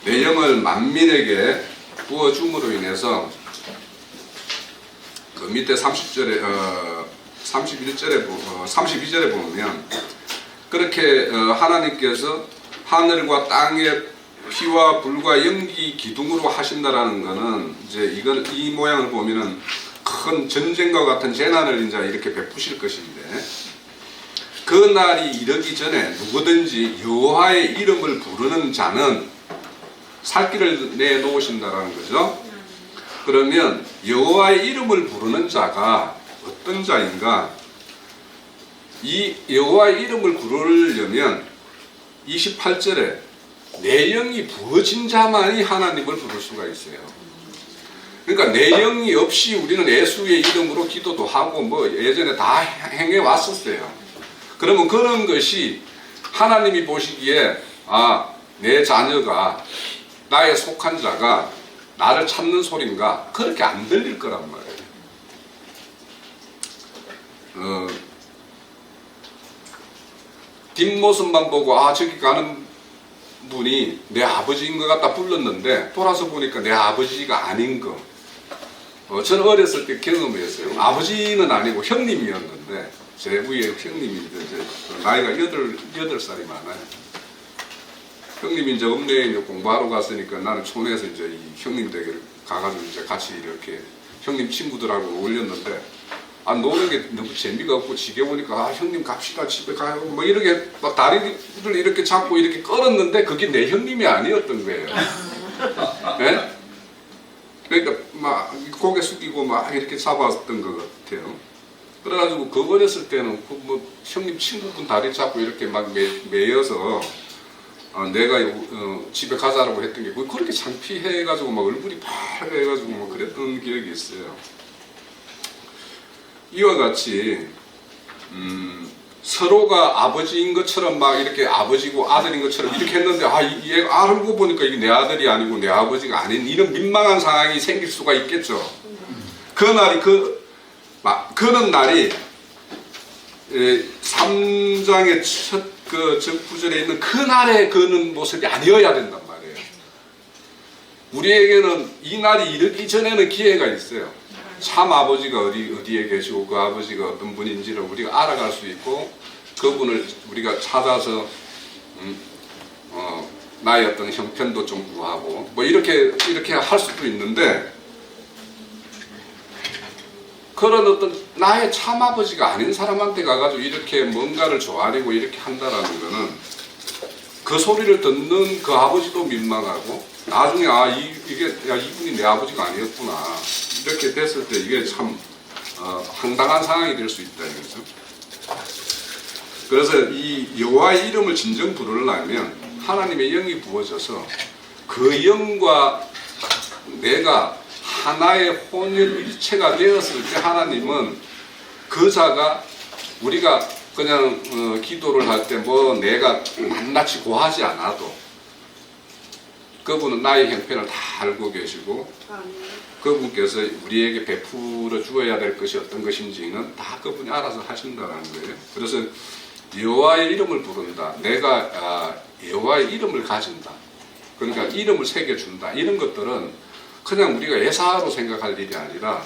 내 영을 만민에게 부어줌으로 인해서 그 밑에 30절에 32절에 보면 그렇게 하나님께서 하늘과 땅의 피와 불과 연기 기둥으로 하신다라는 것은 이제 이 모양을 보면은 큰 전쟁과 같은 재난을 이제 이렇게 베푸실 것인데 그 날이 이르기 전에 누구든지 여호와의 이름을 부르는 자는 살 길을 내놓으신다라는 거죠. 그러면 여호와의 이름을 부르는 자가 어떤 자인가? 이 여호와의 이름을 부르려면 28절에 내 영이 부어진 자만이 하나님을 부를 수가 있어요. 그러니까 내 영이 없이 우리는 예수의 이름으로 기도도 하고 뭐 예전에 다 행해 왔었어요. 그러면 그런 것이 하나님이 보시기에 내 자녀가 나의 속한 자가 나를 찾는 소린가 그렇게 안 들릴 거란 말이에요. 뒷모습만 보고 저기 가는 분이 내 아버지인 것 같다 불렀는데 돌아서 보니까 내 아버지가 아닌 거. 저는 어렸을 때 경험했어요. 아버지는 아니고 형님이었는데 제 위에 형님이 이제 나이가 8살이 많아요. 형님이 이제 읍내에 공부하러 갔으니까 나는 촌에서 이제 이 형님 댁에 가가지고 이제 같이 이렇게 형님 친구들하고 어울렸는데 노는 게 너무 재미가 없고 지겨우니까 형님 갑시다 집에 가요 뭐 이렇게 막 다리를 이렇게 잡고 이렇게 끌었는데 그게 내 형님이 아니었던 거예요. 네? 그러니까 막 고개 숙이고 막 이렇게 잡았던 것 같아요. 그래가지고 그 어렸을 때는 뭐 형님 친구분 다리 잡고 이렇게 막 매여서 내가 집에 가자라고 했던 게 그렇게 창피해가지고 막 얼굴이 파래가지고 막 그랬던 기억이 있어요. 이와 같이 서로가 아버지인 것처럼 막 이렇게 아버지고 아들인 것처럼 이렇게 했는데 얘가 알고 보니까 이게 내 아들이 아니고 내 아버지가 아닌 이런 민망한 상황이 생길 수가 있겠죠. 그날이 그런 날이 3장의 첫 구절에 있는 그날에 그는 모습이 아니어야 된단 말이에요. 우리에게는 이 날이 이르기 전에는 기회가 있어요. 참 아버지가 어디에 계시고 그 아버지가 어떤 분인지를 우리가 알아갈 수 있고 그분을 우리가 찾아서 나의 어떤 형편도 좀 구하고 뭐 이렇게 할 수도 있는데 그런 어떤 나의 참 아버지가 아닌 사람한테 가가지고 이렇게 뭔가를 조아리고 이렇게 한다라는 거는 그 소리를 듣는 그 아버지도 민망하고 나중에 이분이 내 아버지가 아니었구나 이렇게 됐을 때 이게 참 황당한 상황이 될 수 있다 이거죠. 그래서 이 여호와의 이름을 진정 부르려면 하나님의 영이 부어져서 그 영과 내가 하나의 혼연일체가 되었을 때 하나님은 그 자가 우리가 그냥 기도를 할 때 뭐 내가 낱낱이 고하지 않아도 그분은 나의 형편을 다 알고 계시고 그분께서 우리에게 베풀어 주어야 될 것이 어떤 것인지는 다 그분이 알아서 하신다는 거예요. 그래서 여호와의 이름을 부른다. 내가 여호와의 이름을 가진다. 그러니까 이름을 새겨준다. 이런 것들은 그냥 우리가 예사로 생각할 일이 아니라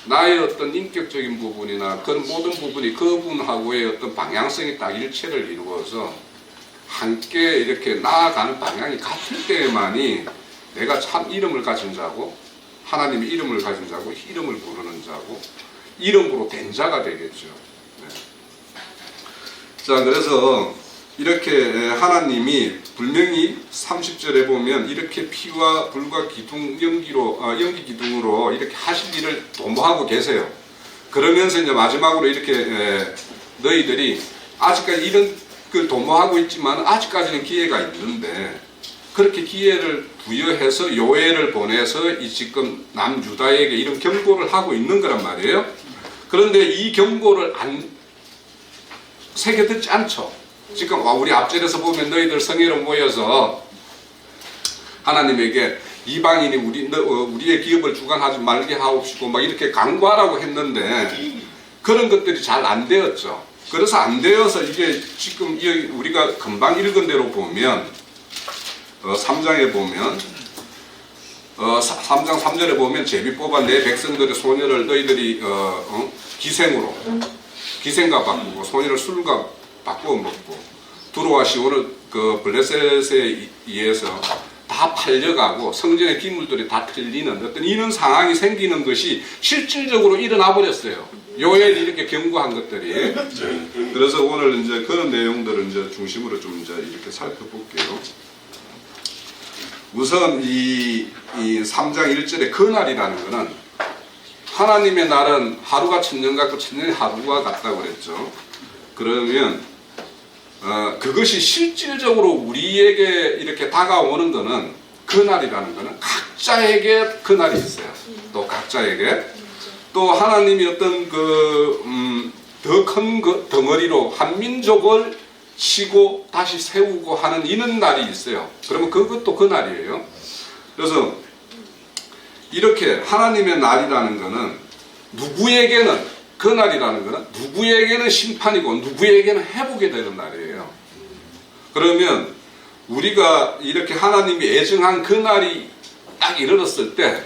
나의 어떤 인격적인 부분이나 그런 모든 부분이 그분하고의 어떤 방향성이 딱 일체를 이루어서 함께 이렇게 나아가는 방향이 같을 때만이 내가 참 이름을 가진 자고 하나님의 이름을 가진 자고 이름을 부르는 자고 이름으로 된 자가 되겠죠. 네. 자, 그래서 이렇게 하나님이 분명히 30절에 보면 이렇게 피와 불과 연기 기둥으로 이렇게 하실 일을 도모하고 계세요. 그러면서 이제 마지막으로 이렇게 너희들이 아직까지 이런 걸 도모하고 있지만 아직까지는 기회가 있는데 그렇게 기회를 부여해서 요해를 보내서 이 지금 남유다에게 이런 경고를 하고 있는 거란 말이에요. 그런데 이 경고를 안 새겨 듣지 않죠. 지금 우리 앞절에서 보면 너희들 성회로 모여서 하나님에게 이방인이 우리의 기업을 주관하지 말게 하옵시고 막 이렇게 강구하라고 했는데 그런 것들이 잘 안 되었죠. 그래서 안 되어서 이게 지금 우리가 금방 읽은 대로 보면 3장에 보면 3장 3절에 보면 제비 뽑아 내 백성들의 소녀를 너희들이 기생으로 기생과 바꾸고 소녀를 술과 바꾸어 먹고 두로와 시온을 그 블레셋에 의해서 다 팔려가고 성전의 기물들이 다 틀리는 어떤 이런 상황이 생기는 것이 실질적으로 일어나 버렸어요. 요엘이 이렇게 경고한 것들이. 그래서 오늘 이제 그런 내용들을 이제 중심으로 좀 이제 이렇게 살펴볼게요. 우선 이 3장 1절의 그날이라는 것은 하나님의 날은 하루가 천년 같고 천년이 하루가 같다고 그랬죠. 그러면 그것이 실질적으로 우리에게 이렇게 다가오는 것은 그날이라는 것은 각자에게 그날이 있어요. 또 각자에게 또 하나님이 어떤 더 큰 덩어리로 한 민족을 치고 다시 세우고 하는 이런 날이 있어요. 그러면 그것도 그 날이에요. 그래서 이렇게 하나님의 날이라는 것은 누구에게는 그 날이라는 것은 누구에게는 심판이고 누구에게는 회복이 되는 날이에요. 그러면 우리가 이렇게 하나님이 애정한 그 날이 딱 이르렀을 때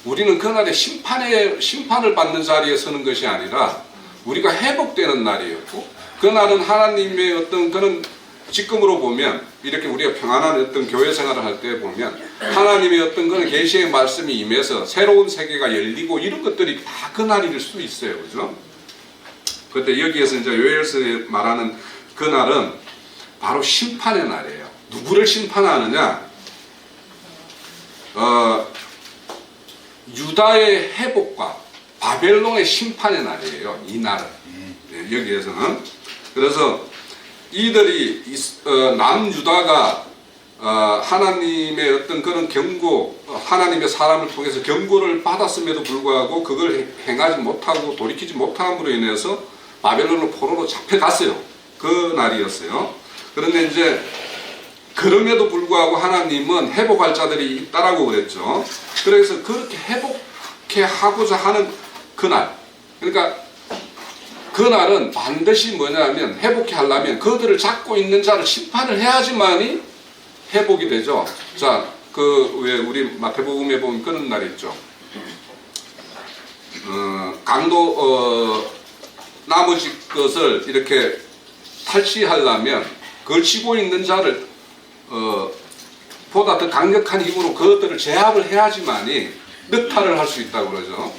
우리는 그날에 심판을 받는 자리에 서는 것이 아니라 우리가 회복되는 날이었고 그날은 하나님의 어떤 그런 지금으로 보면 이렇게 우리가 평안한 어떤 교회 생활을 할 때 보면 하나님의 어떤 그런 계시의 말씀이 임해서 새로운 세계가 열리고 이런 것들이 다 그날일 수 있어요. 그죠? 그런데 여기에서 이제 요엘서에 말하는 그날은 바로 심판의 날이에요. 누구를 심판하느냐? 유다의 회복과 바벨론의 심판의 날이에요. 이 날은. 네, 여기에서는. 그래서 이들이 남유다가 하나님의 어떤 그런 경고, 하나님의 사람을 통해서 경고를 받았음에도 불구하고 그걸 행하지 못하고 돌이키지 못함으로 인해서 바벨론의 포로로 잡혀갔어요. 그 날이었어요. 그런데 이제 그럼에도 불구하고 하나님은 회복할 자들이 있다라고 그랬죠. 그래서 그렇게 회복해 하고자 하는 그날, 그러니까 그날은 반드시 뭐냐면 회복해 하려면 그들을 잡고 있는 자를 심판을 해야지만이 회복이 되죠. 자, 왜 우리 마태복음에 보면 그런 날이 있죠. 강도 나머지 것을 이렇게 탈취하려면 그걸 치고 있는 자를 보다 더 강력한 힘으로 그것들을 제압을 해야지만이 늑탈을 할 수 있다고 그러죠.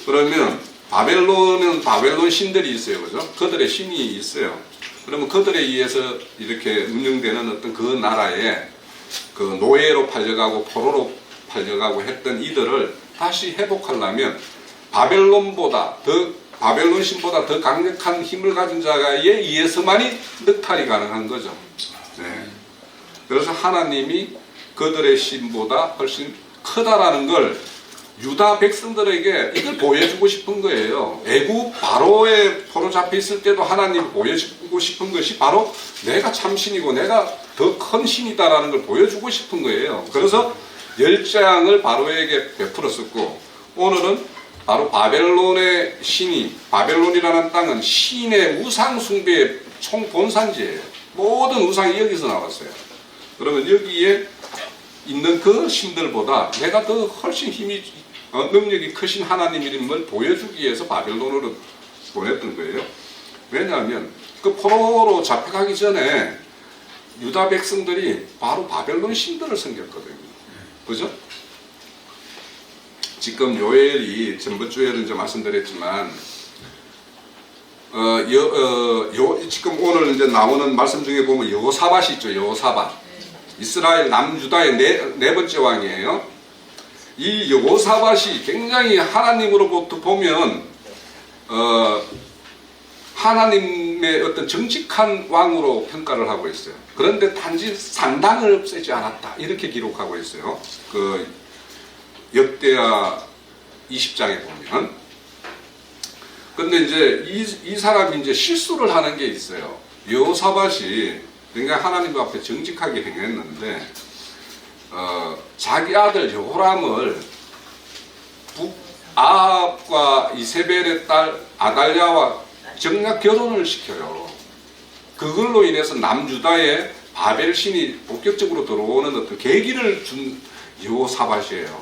그러면 바벨론은 바벨론 신들이 있어요. 그죠? 그들의 신이 있어요. 그러면 그들에 의해서 이렇게 운영되는 어떤 그 나라에 그 노예로 팔려가고 포로로 팔려가고 했던 이들을 다시 회복하려면 바벨론 신보다 더 강력한 힘을 가진 자에 의해서만이 늑탈이 가능한 거죠. 네. 그래서 하나님이 그들의 신보다 훨씬 크다라는 걸 유다 백성들에게 이걸 보여주고 싶은 거예요. 애굽 바로에 포로 잡혀 있을 때도 하나님이 보여주고 싶은 것이 바로 내가 참신이고 내가 더 큰 신이다라는 걸 보여주고 싶은 거예요. 그래서 10장을 바로에게 베풀었었고 오늘은 바로 바벨론의 신이, 바벨론이라는 땅은 신의 우상 숭배의 총본산지예요. 모든 우상이 여기서 나왔어요. 그러면 여기에 있는 그 신들보다 내가 더 훨씬 능력이 크신 하나님 이름을 보여주기 위해서 바벨론으로 보냈던 거예요. 왜냐하면 그 포로로 잡혀가기 전에 유다 백성들이 바로 바벨론 신들을 섬겼거든요. 그죠? 지금 요엘이 전번주에도 이제 말씀드렸지만 지금 오늘 이제 나오는 말씀 중에 보면 여호사밧이 있죠. 여호사밧. 이스라엘 남유다의 네 번째 왕이에요. 이 여호사밧이 굉장히 하나님으로부터 보면 하나님의 어떤 정직한 왕으로 평가를 하고 있어요. 그런데 단지 산당을 없애지 않았다 이렇게 기록하고 있어요. 그 역대하 20장에 보면. 근데 이제 이 사람이 이제 실수를 하는 게 있어요. 여호사밧이 굉장히 하나님 앞에 정직하게 행했는데 자기 아들 여호람을 아합과 이세벨의 딸 아달랴와 정략 결혼을 시켜요. 그걸로 인해서 남유다의 바벨 신이 본격적으로 들어오는 어떤 계기를 준 여호사밧이에요.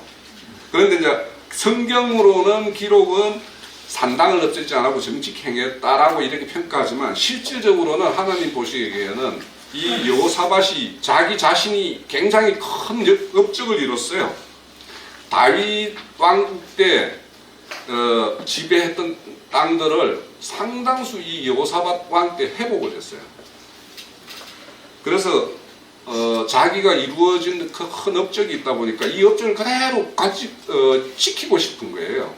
그런데 이제 성경으로는 기록은 산당을 없애지 않고 정직 행했다라고 이렇게 평가하지만 실질적으로는 하나님 보시기에는 이 여호사밧이 자기 자신이 굉장히 큰 업적을 이뤘어요. 다윗 왕국 때 지배했던 땅들을 상당수 이 여호사밧 왕 때 회복을 했어요. 그래서 자기가 이루어진 큰 업적이 있다 보니까 이 업적을 그대로 같이 지키고 싶은 거예요.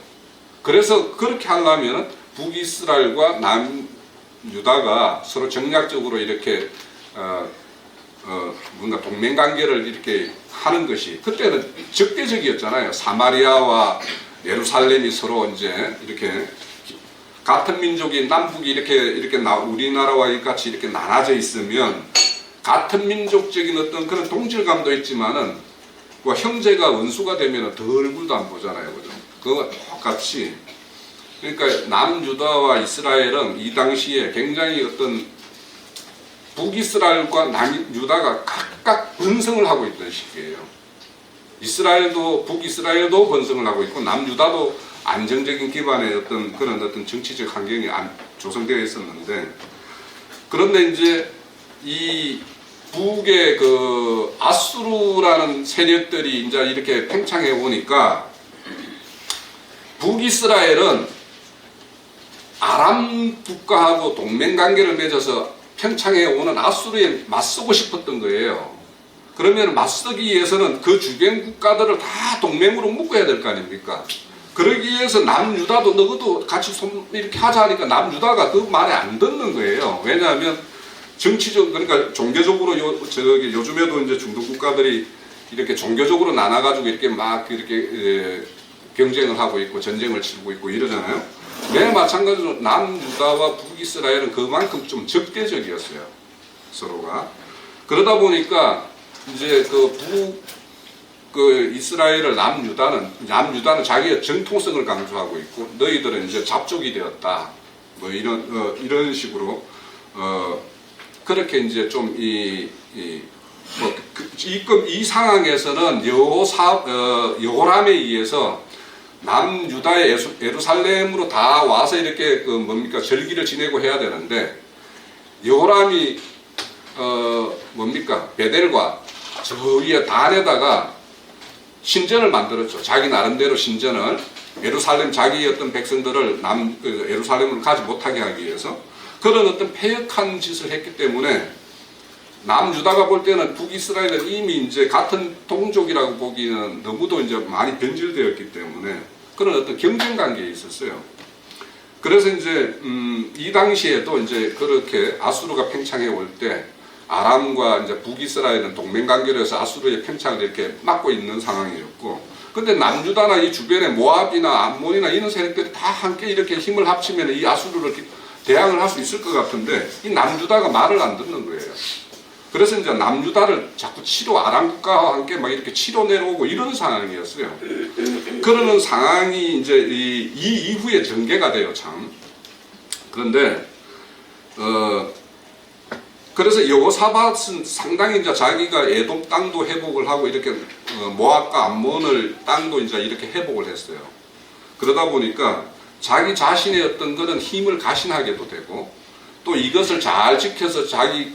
그래서 그렇게 하려면 북이스라엘과 남유다가 서로 정략적으로 이렇게 뭔가 동맹관계를 이렇게 하는 것이 그때는 적대적이었잖아요. 사마리아와 예루살렘이 서로 이제 이렇게 같은 민족이 남북이 이렇게 우리나라와 같이 이렇게 나눠져 있으면 같은 민족적인 어떤 그런 동질감도 있지만은 형제가 원수가 되면 더 얼굴도 안 보잖아요, 그죠? 그거가 똑같이 그러니까 남유다와 이스라엘은 이 당시에 굉장히 어떤 북이스라엘과 남유다가 각각 번성을 하고 있던 시기예요. 북이스라엘도 번성을 하고 있고 남유다도 안정적인 기반의 그런 정치적 환경이 조성되어 있었는데 그런데 이제 이 북의 그 아수르라는 세력들이 이제 이렇게 팽창해 오니까 북이스라엘은 아람 국가하고 동맹 관계를 맺어서 평창에 오는 아수르에 맞서고 싶었던 거예요. 그러면 맞서기 위해서는 그 주변 국가들을 다 동맹으로 묶어야 될 거 아닙니까? 그러기 위해서 남유다도 너희도 같이 이렇게 하자 하니까 남유다가 그 말에 안 듣는 거예요. 왜냐하면 정치적 그러니까 종교적으로 요즘에도 이제 중동 국가들이 이렇게 종교적으로 나눠가지고 이렇게 막 이렇게 경쟁을 하고 있고 전쟁을 치르고 있고 이러잖아요. 네, 마찬가지로 남유다와 북이스라엘은 그만큼 좀 적대적이었어요. 서로가. 그러다 보니까 이제 이스라엘을 남유다는 자기의 정통성을 강조하고 있고 너희들은 이제 잡족이 되었다. 뭐 이런 식으로 그렇게 이제 좀 이 상황에서는 여호람에 의해서 남유다의 예루살렘으로 다 와서 이렇게 절기를 지내고 해야 되는데 여호람이 베델과 저 위에 단에다가 신전을 만들었죠. 자기 나름대로 신전을 예루살렘 자기의 어떤 백성들을 예루살렘으로 가지 못하게 하기 위해서 그런 어떤 패역한 짓을 했기 때문에 남유다가 볼 때는 북이스라엘은 이미 이제 같은 동족이라고 보기는 너무도 이제 많이 변질되었기 때문에 그런 어떤 경쟁 관계에 있었어요. 그래서 이제 이 당시에도 이제 그렇게 아수르가 팽창해 올 때 아람과 이제 북이스라엘은 동맹 관계로 해서 아수르의 팽창을 이렇게 막고 있는 상황이었고, 근데 남유다나 이 주변의 모압이나 암몬이나 이런 세력들이 다 함께 이렇게 힘을 합치면 이 아수르를 대항을 할 수 있을 것 같은데 이 남유다가 말을 안 듣는 거예요. 그래서 이제 남유다를 자꾸 아람 국가와 함께 막 이렇게 치러 내려오고 이런 상황이었어요. 그러는 상황이 이제 이 이후에 전개가 돼요, 참. 그런데 그래서 여호사밧은 상당히 이제 자기가 에돔 땅도 회복을 하고 이렇게 모압과 암몬을 땅도 이제 이렇게 회복을 했어요. 그러다 보니까 자기 자신의 어떤 그런 힘을 가신하게도 되고 또 이것을 잘 지켜서 자기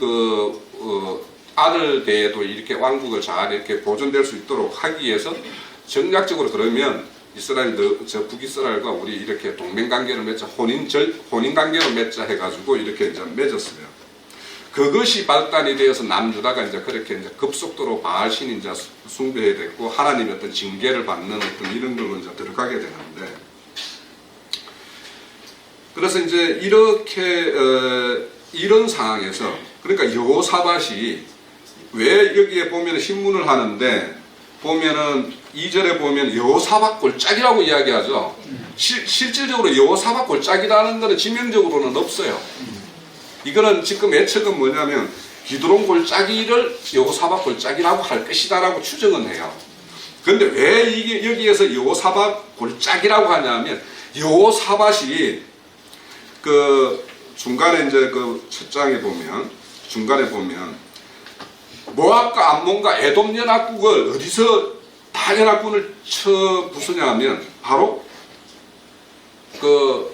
아들 대에도 이렇게 왕국을 잘 이렇게 보존될 수 있도록 하기 위해서 정략적으로 그러면 북이스라엘과 우리 이렇게 동맹 관계를 맺자, 혼인 관계를 맺자 해가지고 이렇게 이제 맺었어요. 그것이 발단이 되어서 남유다가 이제 그렇게 이제 급속도로 바알신이 이제 숭배해 됐고 하나님의 어떤 징계를 받는 어떤 이런 걸로 이제 들어가게 되는데, 그래서 이제 이렇게 이런 상황에서 그러니까 여호사밧이 왜 여기에 보면 신문을 하는데 보면은 2절에 보면 여호사밧 골짜기라고 이야기하죠. 실질적으로 여호사밧 골짜기라는 것은 지명적으로는 없어요. 이거는 지금 예측은 뭐냐면 기드론 골짜기를 여호사밧 골짜기라고 할 것이다라고 추정은 해요. 그런데 왜 이게 여기에서 여호사밧 골짜기라고 하냐면 여호사밧이 중간에 이제 첫 장에 보면 중간에 보면 모압과 암몬과 에돔 연합국을 어디서 다 연합군을 쳐 부수냐 하면 바로 그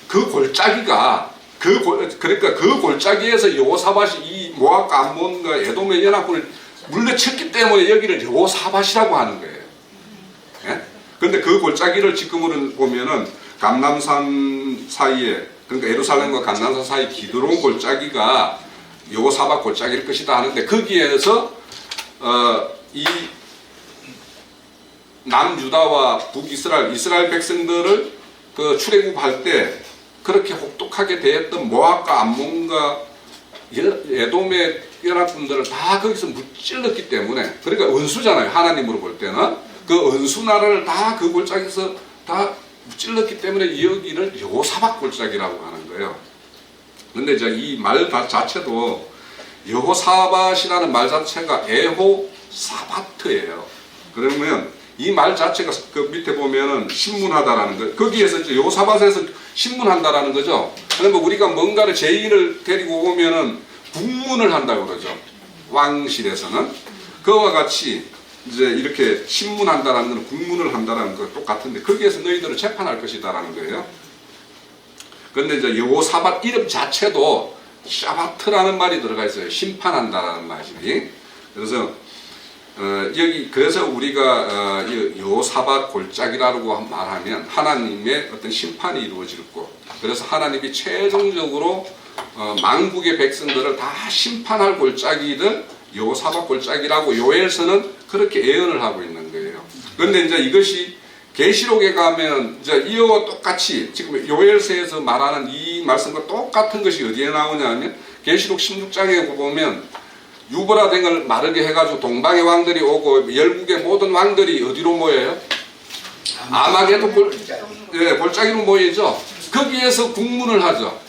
골짜기가 그러니까 그 골짜기에서 여호사밧이 이 모압과 암몬과 에돔의 연합군을 물리쳤기 때문에 여기를 여호사밧이라고 하는 거예요. 예? 그런데 그 골짜기를 지금으로 보면은 감람산 사이에, 그러니까 예루살렘과 감람산 사이 기드론 골짜기가 여호사밧 골짜기일 것이다 하는데, 거기에서 이 남유다와 이스라엘 백성들을 그 출애굽할 때 그렇게 혹독하게 대했던 모압과 암몬과 에돔의 연합군들을 다 거기서 무찔렀기 때문에, 그러니까 은수잖아요. 하나님으로 볼 때는 그 은수 나라를 다 그 골짜기에서 다 무찔렀기 때문에 여기를 여호사밧 골짜기라고 하는 거예요. 그런데 이제 이 말 자체도 여호사밧이라는 말 자체가 에호사바트예요. 그러면 이 말 자체가 그 밑에 보면은 신문하다라는 거, 거기에서 이제 여호사밧에서 신문한다라는 거죠. 그러면 우리가 뭔가를 제인을 데리고 오면은 국문을 한다고 그러죠. 왕실에서는 그와 같이 이제 이렇게 신문한다라는 건 국문을 한다라는 거 똑같은데, 거기에서 너희들을 재판할 것이다라는 거예요. 그런데 이제 여호사밧 이름 자체도 샤바트라는 말이 들어가 있어요. 심판한다라는 말이. 그래서 그래서 우리가 여호사밧 골짜기라고 말하면 하나님의 어떤 심판이 이루어질 곳. 그래서 하나님이 최종적으로 만국의 백성들을 다 심판할 골짜기를 여호사밧 골짜기라고 요엘서는 그렇게 예언을 하고 있는 거예요. 그런데 이제 이것이 계시록에 가면 이제 이와 똑같이 지금 요엘서에서 말하는 이 말씀과 똑같은 것이 어디에 나오냐면, 계시록 16장에 보면 유브라데 등을 마르게 해가지고 동방의 왕들이 오고 열국의 모든 왕들이 어디로 모여요? 아마게도 골짜기로 모이죠. 거기에서 국문을 하죠.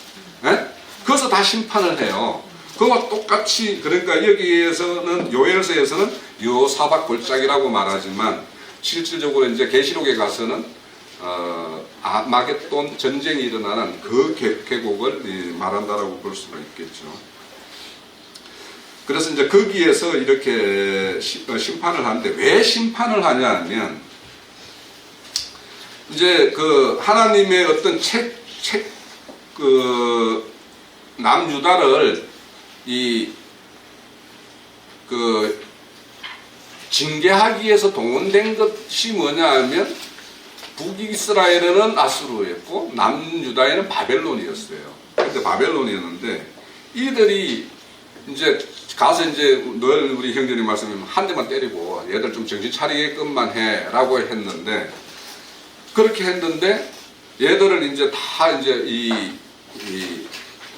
예? 거기서 다 심판을 해요. 그와 똑같이, 그러니까 여기에서는 요엘서에서는 여호사밧 골짜기라고 말하지만 실질적으로 이제 계시록에 가서는 아마겟돈 전쟁이 일어나는 그 계곡을 말한다라고 볼 수가 있겠죠. 그래서 이제 거기에서 이렇게 심판을 하는데, 왜 심판을 하냐 하면, 이제 그 하나님의 어떤 남유다를 징계하기 위해서 동원된 것이 뭐냐 하면, 북이스라엘에는 아수르였고 남유다에는 바벨론이었어요. 그때 바벨론이었는데, 이들이 이제 가서 이제 늘 우리 형제님 말씀하면 한 대만 때리고 얘들 좀 정신 차리게끔만 해라고 했는데, 그렇게 했는데 얘들을 이제 다 이제 이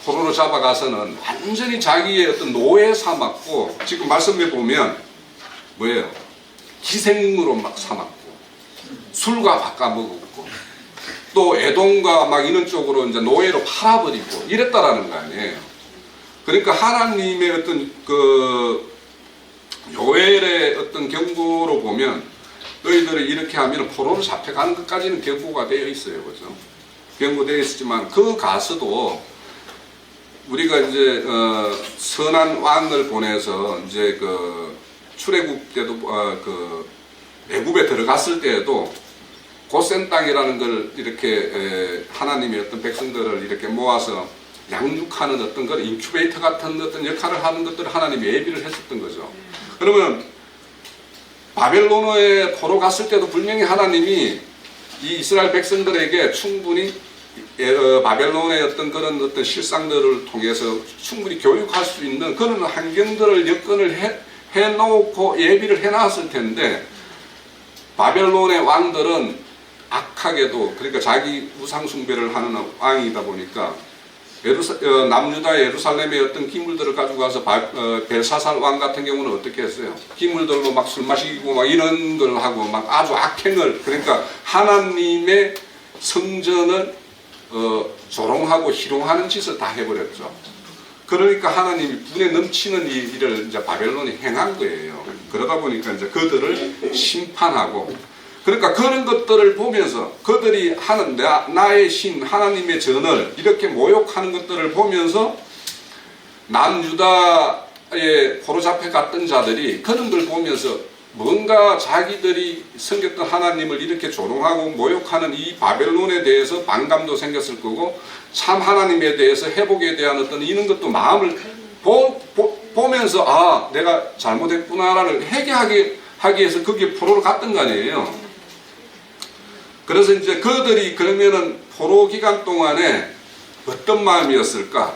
포로로 잡아가서는 완전히 자기의 어떤 노예 삼았고, 지금 말씀에 보면 뭐예요? 기생으로 막 삼았고, 술과 바꿔 먹었고, 또 에돔과 막 이런 쪽으로 이제 노예로 팔아버리고 이랬다라는 거 아니에요. 그러니까 하나님의 어떤 그 요엘의 어떤 경고로 보면, 너희들이 이렇게 하면 포로로 잡혀가는 것까지는 경고가 되어 있어요. 그죠? 경고되어 있었지만, 그 가서도 우리가 이제 선한 왕을 보내서 이제 그 출애굽 때도 그 애굽에 들어갔을 때에도 고센 땅이라는 걸 이렇게 하나님의 어떤 백성들을 이렇게 모아서 양육하는 어떤 걸 인큐베이터 같은 어떤 역할을 하는 것들을 하나님이 예비를 했었던 거죠. 그러면 바벨론에 포로 갔을 때도 분명히 하나님이 이 이스라엘 백성들에게 충분히 바벨론의 어떤 그런 어떤 실상들을 통해서 충분히 교육할 수 있는 그런 환경들을 여건을 해놓고 예비를 해놨을 텐데, 바벨론의 왕들은 악하게도, 그러니까 자기 우상숭배를 하는 왕이다 보니까 남유다 예루살렘의 어떤 기물들을 가지고 가서 벨사살 왕 같은 경우는 어떻게 했어요? 기물들로 막 술 마시고 막 이런 걸 하고 막 아주 악행을, 그러니까 하나님의 성전을 조롱하고 희롱하는 짓을 다 해버렸죠. 그러니까 하나님이 분에 넘치는 일을 이제 바벨론이 행한 거예요. 그러다 보니까 이제 그들을 심판하고, 그러니까 그런 것들을 보면서 그들이 하는 나의 신 하나님의 전을 이렇게 모욕하는 것들을 보면서 남유다 포로 잡혀갔던 자들이 그런 걸 보면서 뭔가 자기들이 섬겼던 하나님을 이렇게 조롱하고 모욕하는 이 바벨론에 대해서 반감도 생겼을 거고, 참 하나님에 대해서 회복에 대한 어떤 이런 것도 마음을 보면서 아, 내가 잘못했구나라는 회개하기 위해서 거기에 포로를 갔던 거 아니에요. 그래서 이제 그들이 그러면은 포로 기간 동안에 어떤 마음이었을까?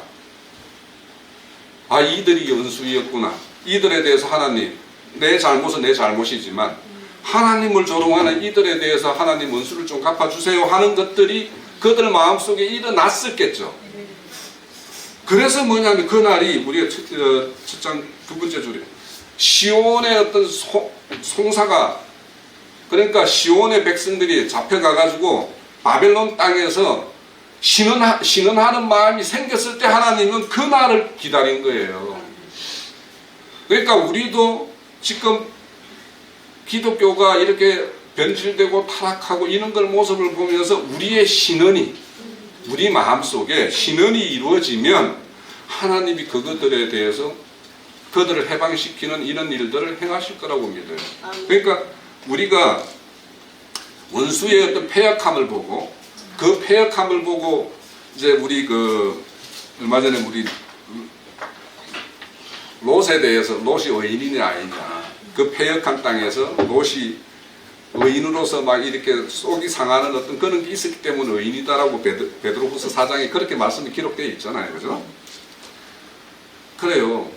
아, 이들이 원수였구나. 이들에 대해서 하나님, 내 잘못은 내 잘못이지만 하나님을 조롱하는 이들에 대해서 하나님 원수를 좀 갚아주세요 하는 것들이 그들 마음속에 일어났었겠죠. 그래서 뭐냐면 그날이 우리가 첫 장 두 번째 줄에 시온의 어떤 송사가, 그러니까 시온의 백성들이 잡혀가가지고 바벨론 땅에서 신원하는 마음이 생겼을 때 하나님은 그 날을 기다린 거예요. 그러니까 우리도 지금 기독교가 이렇게 변질되고 타락하고 이런 걸 모습을 보면서 우리의 신원이, 우리 마음속에 신원이 이루어지면 하나님이 그것들에 대해서 그들을 해방시키는 이런 일들을 행하실 거라고 믿어요. 그러니까 우리가 원수의 어떤 패역함을 보고, 그 패역함을 보고 이제 우리 얼마 전에 우리 롯에 대해서 롯이 의인이냐 아니냐, 그 패역한 땅에서 롯이 의인으로서 막 이렇게 속이 상하는 어떤 그런 게 있었기 때문에 의인이다라고 베드로후서 4장에 그렇게 말씀이 기록되어 있잖아요. 그죠? 그래요.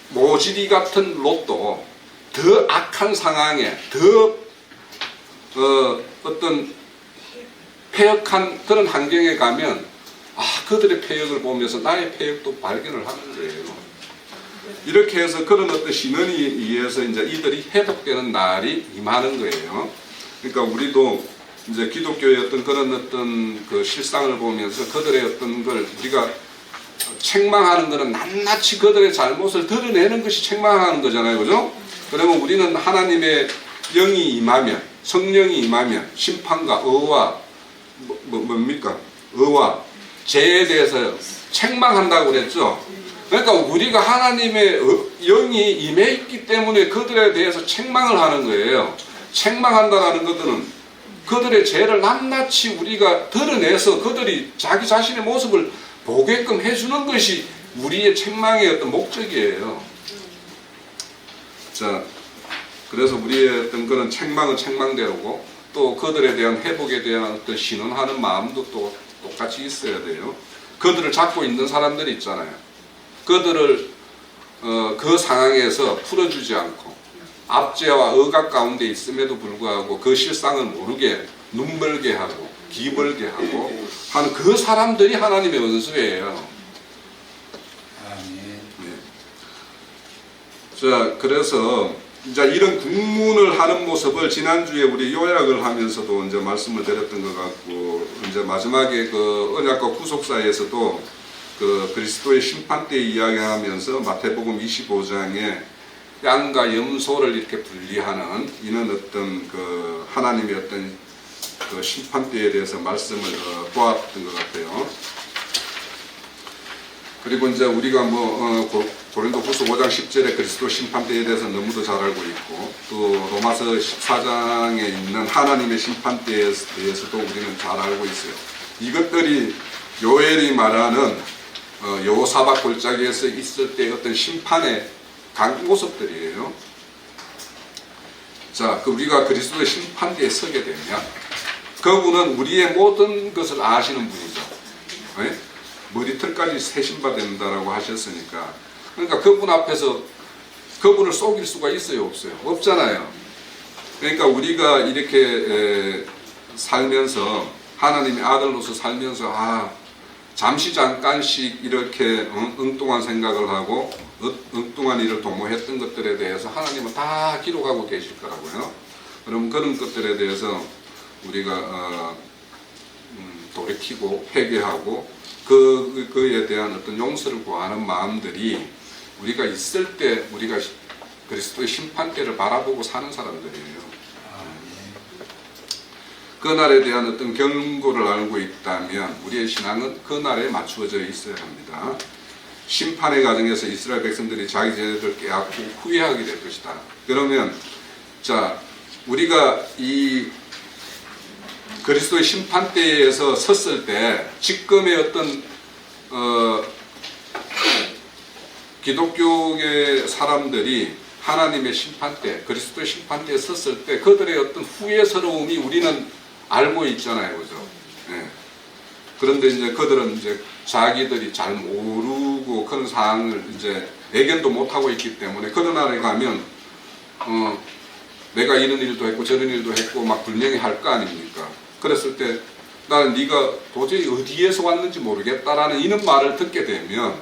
모지리 같은 롯도 더 악한 상황에 더 어떤 패역한 그런 환경에 가면 그들의 패역을 보면서 나의 패역도 발견을 하는 거예요. 이렇게 해서 그런 어떤 신원에 의해서 이제 이들이 회복되는 날이 임하는 거예요. 그러니까 우리도 이제 기독교의 어떤 그런 어떤 그 실상을 보면서 그들의 어떤 걸 우리가 책망하는 것은 낱낱이 그들의 잘못을 드러내는 것이 책망하는 거잖아요. 그죠? 그러면 우리는 하나님의 영이 임하면, 성령이 임하면 심판과 의와 뭡니까? 의와 죄에 대해서 책망한다고 그랬죠. 그러니까 우리가 하나님의 영이 임해 있기 때문에 그들에 대해서 책망을 하는 거예요. 책망한다는 것들은 그들의 죄를 낱낱이 우리가 드러내서 그들이 자기 자신의 모습을 보게끔 해주는 것이 우리의 책망의 어떤 목적이에요. 자, 그래서 우리의 어떤 그런 책망은 책망대로고, 또 그들에 대한 회복에 대한 어떤 신원하는 마음도 또 똑같이 있어야 돼요. 그들을 잡고 있는 사람들이 있잖아요. 그들을 그 상황에서 풀어주지 않고 압제와 억압 가운데 있음에도 불구하고 그 실상을 모르게 눈멀게 하고 기멀게 하고 하는 그 사람들이 하나님의 원수예요. 네. 자, 그래서 이제 이런 국문을 하는 모습을 지난주에 우리 요약을 하면서도 이제 말씀을 드렸던 것 같고, 이제 마지막에 그 언약과 구속사에서도 그 그리스도의 심판 때 이야기하면서 마태복음 25장에 양과 염소를 이렇게 분리하는 이런 어떤 그 하나님의 어떤 그 심판 때에 대해서 말씀을 보았던 것 같아요. 그리고 이제 우리가 고린도후서 5장 10절에 그리스도 심판대에 대해서 너무도 잘 알고 있고, 또 로마서 14장에 있는 하나님의 심판대에 대해서도 우리는 잘 알고 있어요. 이것들이 요엘이 말하는 여호사밧 골짜기에서 있을 때 어떤 심판의 각 모습들이에요. 자, 우리가 그리스도의 심판대에 서게 되면 그분은 우리의 모든 것을 아시는 분이죠. 네? 머리털까지 세신바 된다라고 하셨으니까, 그러니까 그분 앞에서 그분을 속일 수가 있어요, 없어요? 없잖아요. 그러니까 우리가 이렇게 살면서 하나님의 아들로서 살면서 잠시 잠깐씩 이렇게 엉뚱한 생각을 하고 엉뚱한 일을 도모했던 것들에 대해서 하나님은 다 기록하고 계실 거라고요. 그럼 그런 것들에 대해서 우리가 돌이키고 회개하고 그에 대한 어떤 용서를 구하는 마음들이 우리가 있을 때 우리가 그리스도의 심판대를 바라보고 사는 사람들이에요. 그 날에 대한 어떤 경고를 알고 있다면 우리의 신앙은 그 날에 맞추어져 있어야 합니다. 심판의 과정에서 이스라엘 백성들이 자기 죄를 깨닫고 후회하게 될 것이다. 그러면 자, 우리가 이 그리스도의 심판대에서 섰을 때 지금의 어떤 기독교의 사람들이 하나님의 심판대, 그리스도의 심판대에 섰을 때 그들의 어떤 후회스러움이 우리는 알고 있잖아요, 그죠? 네. 그런데 이제 그들은 이제 자기들이 잘 모르고 그런 사항을 이제 애견도 못하고 있기 때문에 그런 나라에 가면 내가 이런 일도 했고 저런 일도 했고 막 불명예 할 거 아닙니까? 그랬을 때 나는 네가 도저히 어디에서 왔는지 모르겠다라는 이런 말을 듣게 되면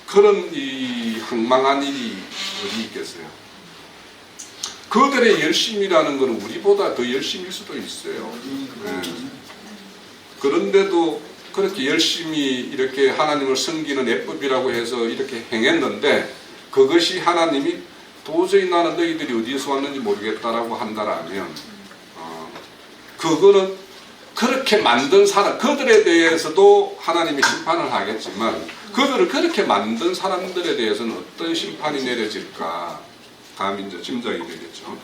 그런 이 황망한 일이 어디 있겠어요? 그들의 열심이라는 것은 우리보다 더 열심일 수도 있어요. 네. 그런데도 그렇게 열심히 이렇게 하나님을 섬기는 예법이라고 해서 이렇게 행했는데 그것이 하나님이 도저히 나는 너희들이 어디에서 왔는지 모르겠다라고 한다라면 그거는 그렇게 만든 사람, 그들에 대해서도 하나님이 심판을 하겠지만 그들을 그렇게 만든 사람들에 대해서는 어떤 심판이 내려질까 감히 이제 짐작이 되겠죠.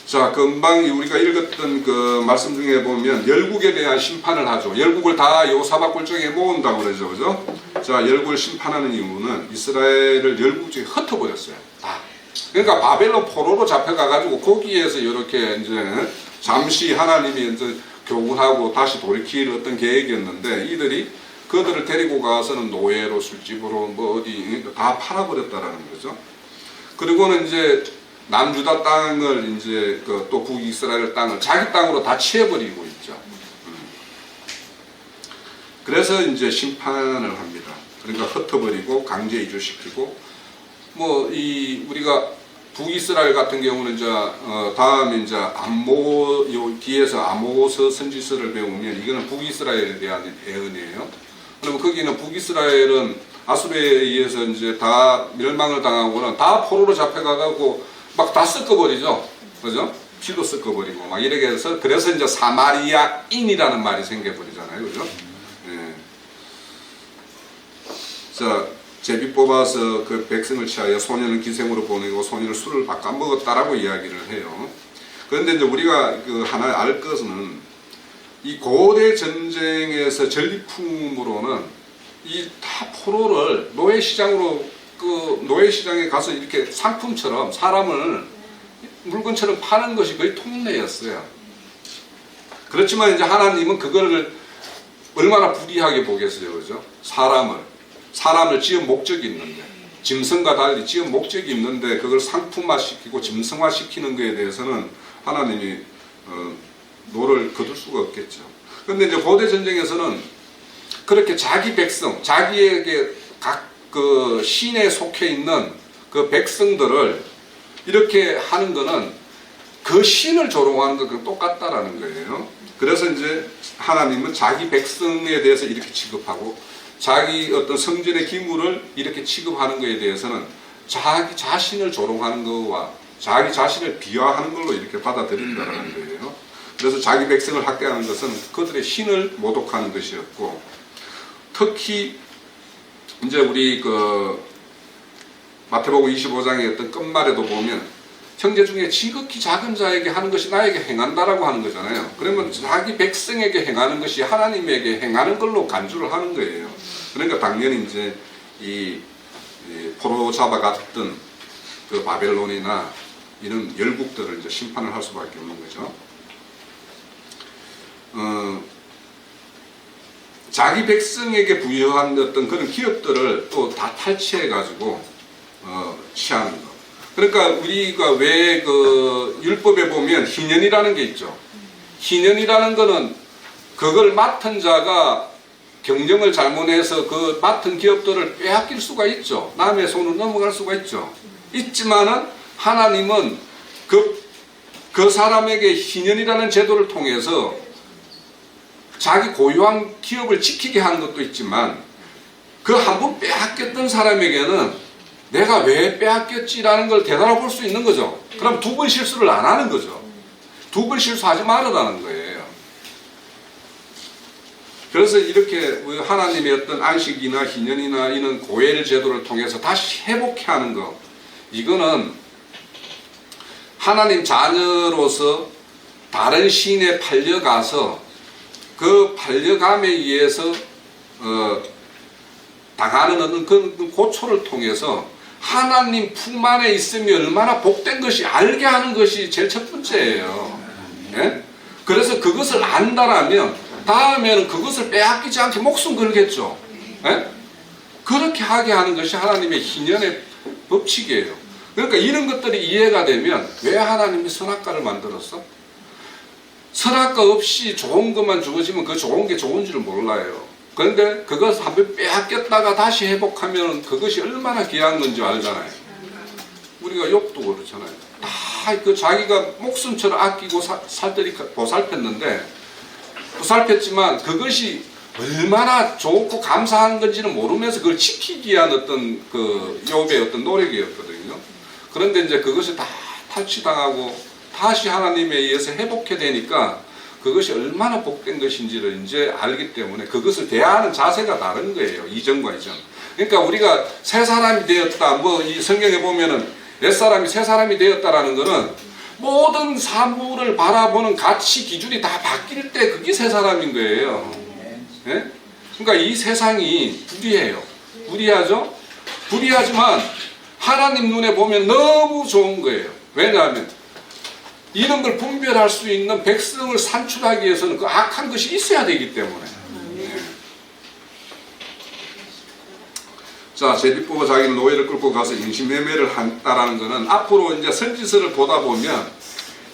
자, 금방 우리가 읽었던 그 말씀 중에 보면 열국에 대한 심판을 하죠. 열국을 다 요사박굴쪽에 모은다고 그러죠. 그죠? 자, 열국을 심판하는 이유는 이스라엘을 열국 중에 흩어버렸어요. 다. 그러니까 바벨론 포로로 잡혀가가지고 거기에서 이렇게 이제 잠시 하나님이 이제 교훈하고 다시 돌이킬 어떤 계획이었는데 이들이 그들을 데리고 가서는 노예로 술집으로 뭐 어디 다 팔아버렸다라는 거죠. 그리고는 이제 남유다 땅을 이제 그 또 북이스라엘 땅을 자기 땅으로 다 취해버리고 있죠. 그래서 이제 심판을 합니다. 그러니까 흩어버리고 강제 이주시키고 뭐 이 우리가 북이스라엘 같은 경우는 이제 다음에 이제 암모 요 뒤에서 아모스 선지서를 배우면 이거는 북이스라엘에 대한 예언이에요. 그러면 거기는 북이스라엘은 아수르에 의해서 이제 다 멸망을 당하고는 다 포로로 잡혀가고 막 다 섞어버리죠. 그죠? 피도 섞어버리고 막 이렇게 해서 그래서 이제 사마리아인이라는 말이 생겨버리잖아요. 그죠? 네. 자, 제비 뽑아서 그 백성을 취하여 소년을 기생으로 보내고 소년을 술을 바꿔 먹었다라고 이야기를 해요. 그런데 이제 우리가 그 하나 알 것은 이 고대 전쟁에서 전리품으로는 이 다 포로를 노예시장으로 그 노예시장에 가서 이렇게 상품처럼 사람을 물건처럼 파는 것이 거의 통례였어요. 그렇지만 이제 하나님은 그거를 얼마나 불이하게 보겠어요, 그죠? 사람을 지은 목적이 있는데 짐승과 달리 지은 목적이 있는데 그걸 상품화시키고 짐승화시키는 것에 대해서는 하나님이 노를 거둘 수가 없겠죠. 그런데 이제 고대 전쟁에서는 그렇게 자기 백성, 자기에게 각 그 신에 속해 있는 그 백성들을 이렇게 하는 거는 그 신을 조롱하는 것과 똑같다라는 거예요. 그래서 이제 하나님은 자기 백성에 대해서 이렇게 취급하고 자기 어떤 성전의 기물을 이렇게 취급하는 것에 대해서는 자기 자신을 조롱하는 것과 자기 자신을 비하하는 걸로 이렇게 받아들인다는 거예요. 그래서 자기 백성을 학대하는 것은 그들의 신을 모독하는 것이었고, 특히 이제 우리 그 마태복음 25장의 어떤 끝말에도 보면 형제 중에 지극히 작은 자에게 하는 것이 나에게 행한다라고 하는 거잖아요. 그러면 자기 백성에게 행하는 것이 하나님에게 행하는 걸로 간주를 하는 거예요. 그러니까 당연히 이제 이 포로 잡아갔던 그 바벨론이나 이런 열국들을 이제 심판을 할 수밖에 없는 거죠. 자기 백성에게 부여한 어떤 그런 기업들을 또 다 탈취해가지고 취하는 거. 그러니까 우리가 왜 그 율법에 보면 희년이라는 게 있죠. 희년이라는 거는 그걸 맡은 자가 경영을 잘못해서 그 맡은 기업들을 빼앗길 수가 있죠. 남의 손으로 넘어갈 수가 있죠. 있지만은 하나님은 그 사람에게 희년이라는 제도를 통해서 자기 고유한 기업을 지키게 하는 것도 있지만 그 한 번 빼앗겼던 사람에게는 내가 왜 빼앗겼지라는 걸 되돌아볼 수 있는 거죠. 그럼 두 번 실수를 안 하는 거죠. 두 번 실수하지 말아라는 거예요. 그래서 이렇게 하나님의 어떤 안식이나 희년이나 이런 고엘 제도를 통해서 다시 회복해 하는 거, 이거는 하나님 자녀로서 다른 신에 팔려가서 그 팔려감에 의해서 당하는 어떤 그 고초를 통해서 하나님 품 안에 있으면 얼마나 복된 것이 알게 하는 것이 제일 첫 번째예요. 예? 그래서 그것을 안다라면 다음에는 그것을 빼앗기지 않게 목숨 걸겠죠. 예? 그렇게 하게 하는 것이 하나님의 희년의 법칙이에요. 그러니까 이런 것들이 이해가 되면 왜 하나님이 선악과를 만들었어? 선악과 없이 좋은 것만 주어지면 그 좋은 게 좋은 줄을 몰라요. 그런데 그것을 한번 빼앗겼다가 다시 회복하면 그것이 얼마나 귀한 건지 알잖아요. 우리가 욥도 그렇잖아요. 다 그 자기가 목숨처럼 아끼고 살들이 보살폈지만 그것이 얼마나 좋고 감사한 건지는 모르면서 그걸 지키기 위한 어떤 그 욥의 어떤 노력이었거든요. 그런데 이제 그것이 다 탈취당하고 다시 하나님에 의해서 회복해 되니까 그것이 얼마나 복된 것인지를 이제 알기 때문에 그것을 대하는 자세가 다른 거예요. 이전과 이전. 그러니까 우리가 새 사람이 되었다. 뭐 이 성경에 보면은 옛사람이 새 사람이 되었다라는 거는 모든 사물을 바라보는 가치 기준이 다 바뀔 때 그게 새 사람인 거예요. 예? 그러니까 이 세상이 불의해요. 불의하죠? 불의하지만 하나님 눈에 보면 너무 좋은 거예요. 왜냐하면 이런 걸 분별할 수 있는 백성을 산출하기 위해서는 그 악한 것이 있어야 되기 때문에. 네. 자, 제비뽑아 자기는 노예를 끌고 가서 인신매매를 한다라는 것은 앞으로 이제 선지서를 보다 보면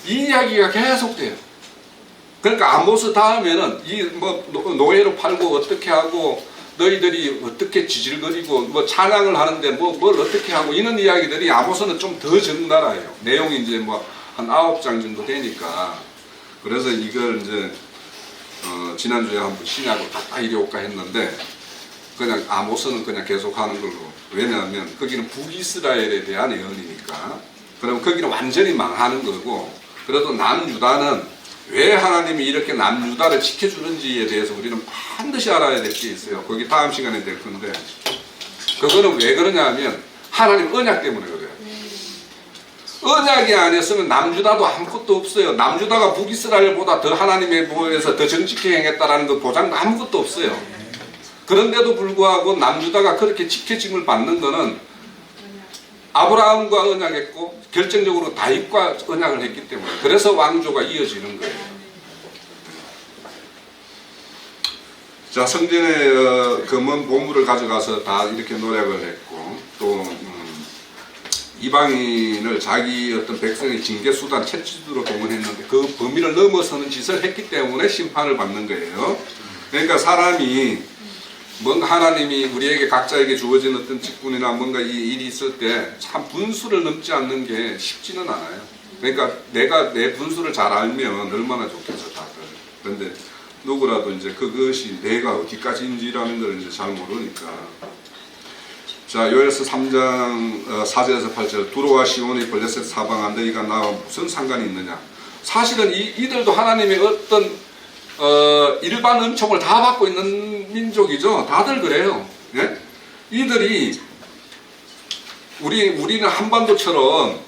이 이야기가 계속돼요. 그러니까 아모스 다음에는 이 뭐 노예로 팔고 어떻게 하고 너희들이 어떻게 지질거리고 뭐 찬양을 하는데 뭘 어떻게 하고 이런 이야기들이 아모스는 좀 더 적나라해요. 내용이 이제 뭐 한 9장 정도 되니까. 그래서 이걸 이제 지난주에 한번 신약을 갖다 이리 올까 했는데 그냥 아모스는 그냥 계속 하는 걸로. 왜냐하면 거기는 북이스라엘에 대한 예언이니까. 그럼 거기는 완전히 망하는 거고, 그래도 남유다는 왜 하나님이 이렇게 남유다를 지켜주는지에 대해서 우리는 반드시 알아야 될 게 있어요. 거기 다음 시간에 될 건데, 그거는 왜 그러냐 하면 하나님 언약 때문에 그래요. 언약이 아니었으면 남유다도 아무것도 없어요. 남유다가 북이스라엘보다 더 하나님의 보호에서 더 정직히 행했다라는 그 보장도 아무것도 없어요. 그런데도 불구하고 남유다가 그렇게 지켜짐을 받는 것은 아브라함과 언약했고 결정적으로 다윗과 언약을 했기 때문에, 그래서 왕조가 이어지는 거예요. 자, 성전에 금은 보물을 가져가서 다 이렇게 노력을 했고, 또 이방인을 자기 어떤 백성의 징계수단 채찍으로 동원했는데 그 범위를 넘어서는 짓을 했기 때문에 심판을 받는 거예요. 그러니까 사람이 뭔가 하나님이 우리에게 각자에게 주어진 어떤 직분이나 뭔가 이 일이 있을 때 참 분수를 넘지 않는 게 쉽지는 않아요. 그러니까 내가 내 분수를 잘 알면 얼마나 좋겠어, 다들. 그런데 누구라도 이제 그것이 내가 어디까지인지라는 걸 이제 잘 모르니까. 자, 요엘서 3장 4절에서 8절. 두로와 시온이 블레셋 사방한 너희가 나와 무슨 상관이 있느냐. 사실은 이들도 하나님의 어떤 일반 은총을 다 받고 있는 민족이죠. 다들 그래요. 예? 이들이 우리는 한반도처럼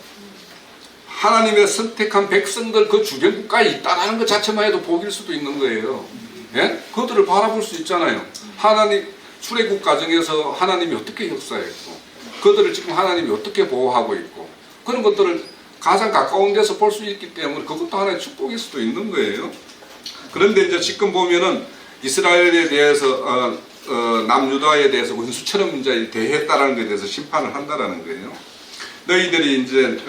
하나님의 선택한 백성들 그 주변 국가에 있다라는 것 자체만 해도 복일 수도 있는 거예요. 예? 그들을 바라볼 수 있잖아요. 하나님 출애굽 과정에서 하나님이 어떻게 역사했고 그들을 지금 하나님이 어떻게 보호하고 있고 그런 것들을 가장 가까운 데서 볼 수 있기 때문에 그것도 하나의 축복일 수도 있는 거예요. 그런데 이제 지금 보면은 이스라엘에 대해서 남유다에 대해서 원수처럼 이제 대했다라는 것에 대해서 심판을 한다라는 거예요. 너희들이 이제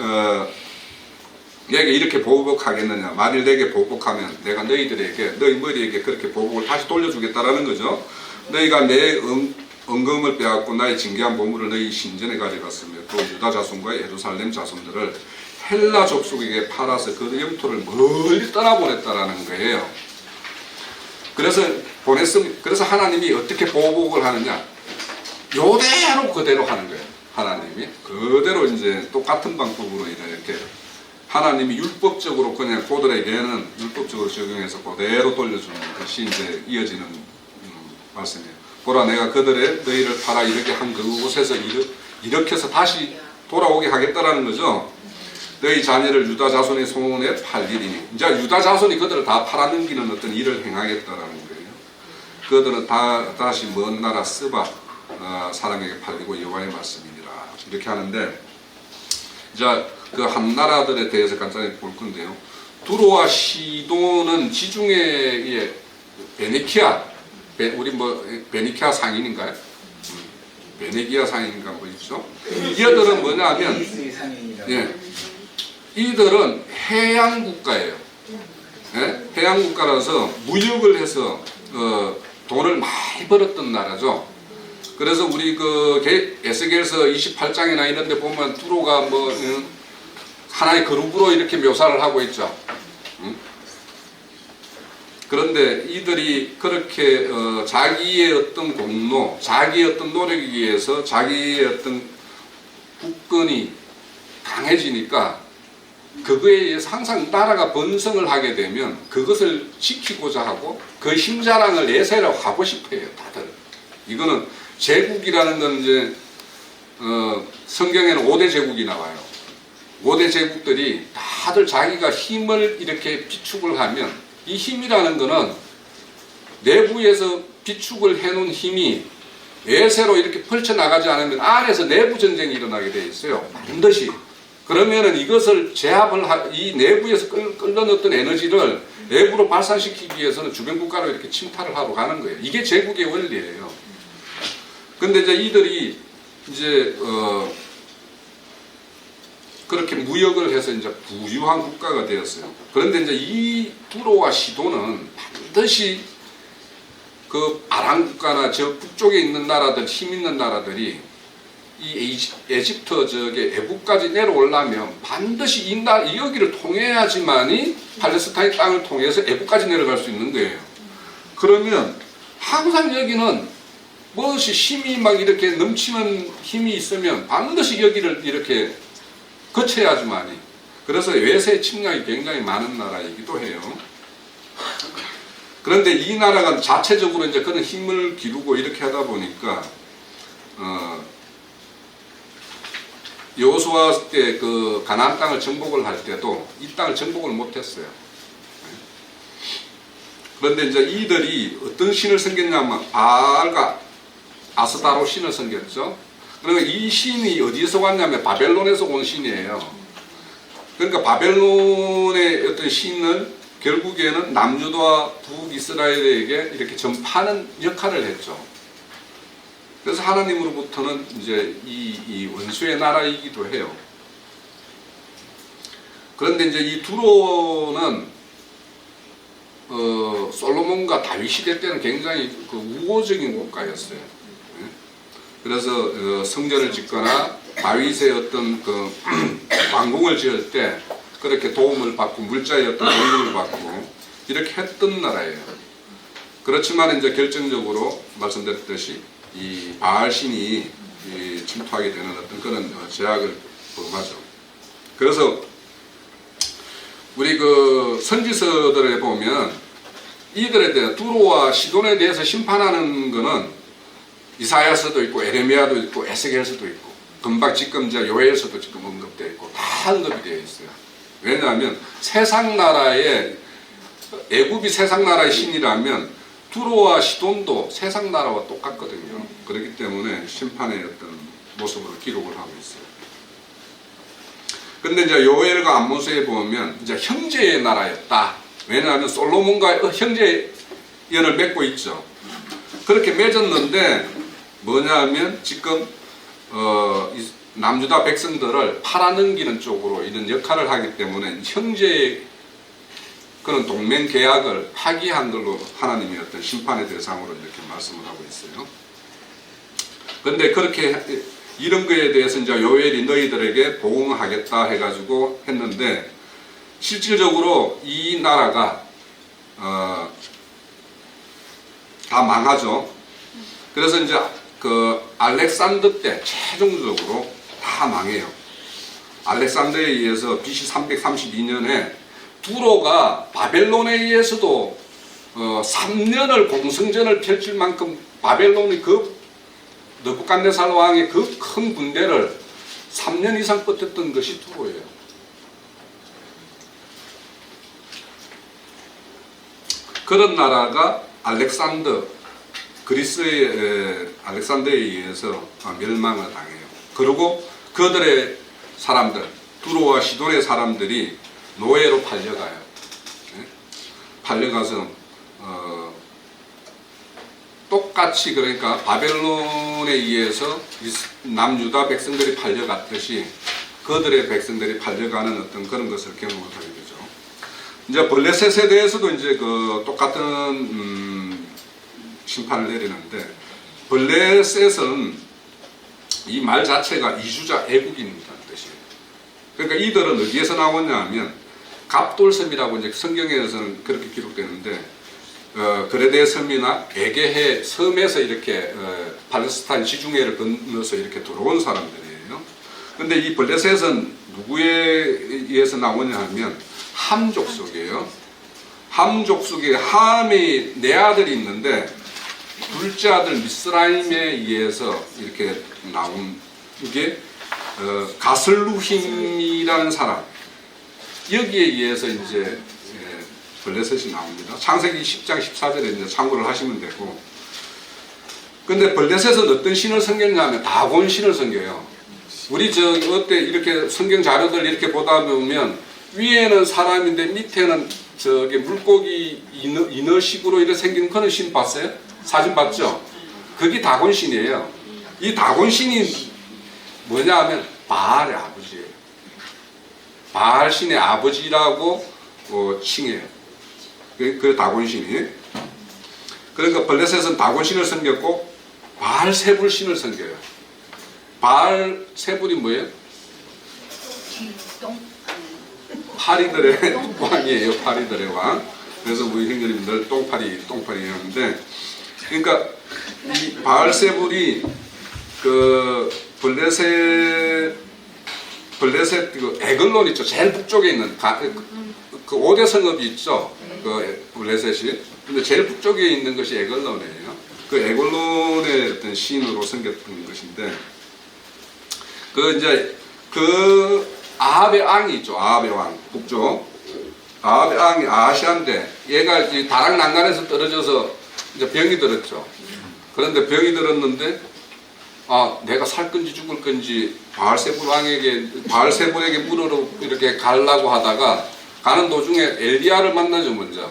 내게 이렇게 보복하겠느냐. 만일 내게 보복하면 내가 너희들에게 너희 머리에게 그렇게 보복을 다시 돌려주겠다라는 거죠. 너희가 내 은금을 빼앗고 나의 징계한 보물을 너희 신전에 가져갔으며 또 유다 자손과 예루살렘 자손들을 헬라 족속에게 팔아서 그 영토를 멀리 떠나보냈다라는 거예요. 그래서 하나님이 어떻게 보복을 하느냐? 요대로 그대로 하는 거예요. 하나님이 그대로 이제 똑같은 방법으로 이렇게 하나님이 율법적으로 그냥 그들에게는 율법적으로 적용해서 그대로 돌려주는 것이 이제 이어지는 말씀이에요. 보라 내가 그들의 너희를 팔아 이렇게 한 그곳에서 이렇게 해서 다시 돌아오게 하겠다라는 거죠. 너희 자녀를 유다 자손의 손에 팔리리니 이제 유다 자손이 그들을 다 팔아넘기는 어떤 일을 행하겠다라는 거예요. 그들은 다시 먼 나라 스바 사람에게 팔리고 여호와의 말씀이니라 이렇게 하는데 이제 그 한 나라들에 대해서 간단히 볼 건데요. 두로와 시돈은 지중해의 베니키아 우리 뭐 베니키아 상인인가요? 베네기아 상인인가 뭐 있죠? 이들은 뭐냐면 예, 이들은 해양 국가예요. 예? 해양 국가라서 무역을 해서 돈을 많이 벌었던 나라죠. 그래서 우리 그 에스겔서 28장이나 이런 데 보면 두로가 뭐 하나의 그룹으로 이렇게 묘사를 하고 있죠. 그런데 이들이 그렇게 자기의 어떤 공로, 자기의 어떤 노력에 의해서 자기의 어떤 국권이 강해지니까 그거에 의해서 항상 나라가 번성을 하게 되면 그것을 지키고자 하고 그 힘자랑을 내세라고 하고 싶어요, 다들. 이거는 제국이라는 건 이제 성경에는 5대 제국이 나와요. 5대 제국들이 다들 자기가 힘을 이렇게 비축을 하면 이 힘이라는 거는 내부에서 비축을 해놓은 힘이 외세로 이렇게 펼쳐나가지 않으면 안에서 내부 전쟁이 일어나게 돼 있어요. 반드시. 그러면은 이것을 제압을 이 내부에서 끓는 어떤 에너지를 내부로 발산시키기 위해서는 주변 국가로 이렇게 침탈을 하러 가는 거예요. 이게 제국의 원리예요. 근데 이제 이들이 이제 그렇게 무역을 해서 이제 부유한 국가가 되었어요. 그런데 이제 이 두로와 시돈은 반드시 그 아람 국가나 저 북쪽에 있는 나라들, 힘 있는 나라들이 이 에집트 저게 애국까지 내려오려면 반드시 이 여기를 통해야지만이 팔레스타인 땅을 통해서 애국까지 내려갈 수 있는 거예요. 그러면 항상 여기는 무엇이 힘이 막 이렇게 넘치는 힘이 있으면 반드시 여기를 이렇게 거쳐야지만이. 그래서 외세 침략이 굉장히 많은 나라이기도 해요. 그런데 이 나라가 자체적으로 이제 그런 힘을 기르고 이렇게 하다 보니까 여호수아 때 그 가나안 땅을 정복을 할 때도 이 땅을 정복을 못했어요. 그런데 이제 이들이 어떤 신을 섬겼냐면 바알과 아스다로 신을 섬겼죠. 그러니까 이 신이 어디서 왔냐면 바벨론에서 온 신이에요. 그러니까 바벨론의 어떤 신을 결국에는 남유다와 북이스라엘에게 이렇게 전파하는 역할을 했죠. 그래서 하나님으로부터는 이제 이 원수의 나라이기도 해요. 그런데 이제 이 두로는 솔로몬과 다윗 시대 때는 굉장히 그 우호적인 국가였어요. 그래서 성전을 짓거나 다윗의 어떤 그 왕궁을 지을 때 그렇게 도움을 받고 물자의 어떤 도움을 받고 이렇게 했던 나라예요. 그렇지만 이제 결정적으로 말씀드렸듯이 이 바알 신이 침투하게 되는 어떤 그런 제약을 범하죠. 그래서 우리 그 선지서들에 보면 이들에 대해 두로와 시돈에 대해서 심판하는 거는 이사야서도 있고 에레미야도 있고 에스겔서도 있고 금방 지금 이제 요엘서도 지금 언급되어 있고 다 언급이 되어 있어요. 왜냐하면 세상 나라의 애굽이 세상 나라의 신이라면 두로와 시돈도 세상 나라와 똑같거든요. 그렇기 때문에 심판의 어떤 모습으로 기록을 하고 있어요. 근데 이제 요엘과 아모스에 보면 이제 형제의 나라였다. 왜냐하면 솔로몬과 형제연을 맺고 있죠. 그렇게 맺었는데 뭐냐면 지금 남유다 백성들을 팔아넘기는 쪽으로 이런 역할을 하기 때문에 형제의 그런 동맹 계약을 파기한 걸로 하나님이 어떤 심판의 대상으로 이렇게 말씀을 하고 있어요. 그런데 그렇게 이런 거에 대해서 이제 요엘이 너희들에게 보응하겠다 해가지고 했는데 실질적으로 이 나라가 다 망하죠. 그래서 이제 그 알렉산더 때 최종적으로 다 망해요. 알렉산더에 의해서 BC 332년에 두로가 바벨론에 의해서도 3년을 공성전을 펼칠 만큼 바벨론의 그 느부갓네살 왕의 그 큰 군대를 3년 이상 버텼던 것이 두로예요. 그런 나라가 그리스의 알렉산더에 의해서 멸망을 당해요. 그리고 그들의 사람들, 두로와 시돈의 사람들이 노예로 팔려가요. 팔려가서 똑같이 그러니까 바벨론에 의해서 남유다 백성들이 팔려갔듯이 그들의 백성들이 팔려가는 어떤 그런 것을 경험을 하게 되죠. 이제 블레셋에 대해서도 이제 그 똑같은 심판을 내리는데, 블레셋은 이 말 자체가 이주자 애국인이라는 뜻이에요. 그러니까 이들은 어디에서 나왔냐 하면 갑돌섬이라고 이제 성경에서는 그렇게 기록되는데, 그레데 섬이나 에게해 섬에서 이렇게 팔레스타인 지중해를 건너서 이렇게 들어온 사람들이에요. 근데 이 블레셋은 누구에 의해서 나오냐 하면 함 족속이에요. 함 족속에 함의 네 아들이 있는데 둘째 아들 미스라임에 의해서 이렇게 나온 이게 가슬루힘이라는 사람, 여기에 의해서 이제 블레셋이 나옵니다. 창세기 10장 14절에 이제 참고를 하시면 되고. 근데 블레셋은 어떤 신을 섬겼냐면 다곤 신을 섬겨요. 우리 어때 이렇게 성경 자료들 이렇게 보다 보면 위에는 사람인데 밑에는 저기 물고기 인어식으로 이렇게 생긴 그런 신 봤어요? 사진 봤죠? 그게 다곤 신이에요. 이 다곤 신이 뭐냐 하면 바알의 아버지예요. 바알 신의 아버지라고 칭해요. 그 다곤 신이. 그러니까 블레셋은 다곤 신을 섬겼고 바알 세불 신을 섬겨요. 바알 세불이 뭐예요? 파리들의 왕이에요. 파리들의 왕. 그래서 우리 형제님들 똥파리 하는데, 그러니까 이 바알 세불이 그 블레셋 그 에글론 있죠. 제일 북쪽에 있는 그 5대 성읍이 있죠. 그 블레셋이. 근데 제일 북쪽에 있는 것이 에글론이에요. 그 에글론의 어떤 신으로 섬겼던 것인데, 그 이제 그 아합의 왕이 있죠. 아합의 왕 북쪽. 아합의 왕이 아시아인데 얘가 이제 다락 난간에서 떨어져서 이제 병이 들었죠. 그런데 병이 들었는데 내가 살 건지 죽을 건지 바알세불에게 물으러 이렇게 가려고 하다가 가는 도중에 엘리야를 만나죠 먼저.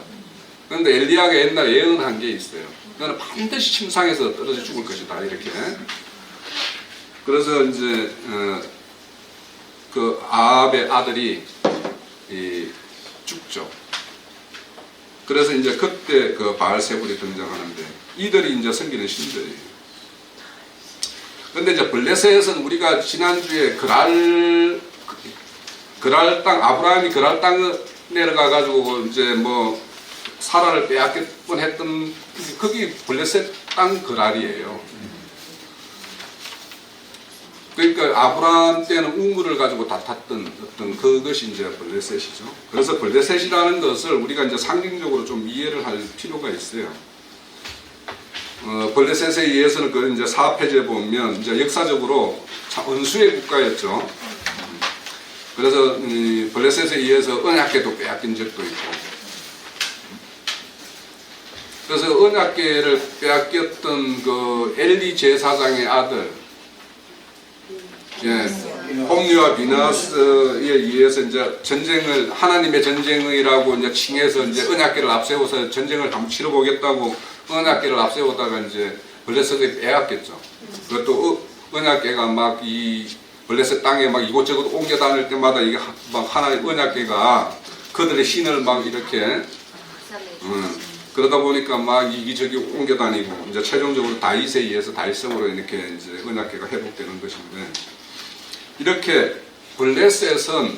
그런데 엘리야가 옛날에 예언한 게 있어요. 그거는 반드시 침상에서 떨어져 죽을 것이다 이렇게. 그래서 이제 그 아합의 아들이 죽죠. 그래서 이제 그때 그 바알세불이 등장하는데 이들이 이제 섬기는 신들이에요. 근데 이제 블레셋은 우리가 지난주에 그랄 땅, 아브라함이 그랄 땅을 내려가 가지고 이제 뭐 사라를 빼앗길 뻔했던 거기 블레셋 땅 그랄이에요. 그러니까 아브라함 때는 우물을 가지고 다퉜던 어떤 그것이 이제 블레셋이죠. 그래서 블레셋이라는 것을 우리가 이제 상징적으로 좀 이해를 할 필요가 있어요. 블레셋에 의해서는 그 이제 사페제 보면 이제 역사적으로 원수의 국가였죠. 그래서 블레셋에 의해서 언약궤도 빼앗긴 적도 있고. 그래서 언약궤를 빼앗겼던 그 엘리 제사장의 아들, 홈리와 비나스에 의해서 이제 전쟁을 하나님의 전쟁이라고 이제 칭해서 이제 언약궤를 앞세워서 전쟁을 한번 치러보겠다고 언약궤를 앞세우다가 이제 블레셋에 빼앗겼죠. 그것도 언약궤가 막 이 블레셋 땅에 막 이곳저곳 옮겨 다닐 때마다 이게 막 하나의 언약궤가 그들의 신을 막 이렇게 그러다 보니까 막 이기저기 옮겨 다니고 이제 최종적으로 다윗에 의해서 다윗성으로 이렇게 이제 언약궤가 회복되는 것인데, 이렇게 블레셋은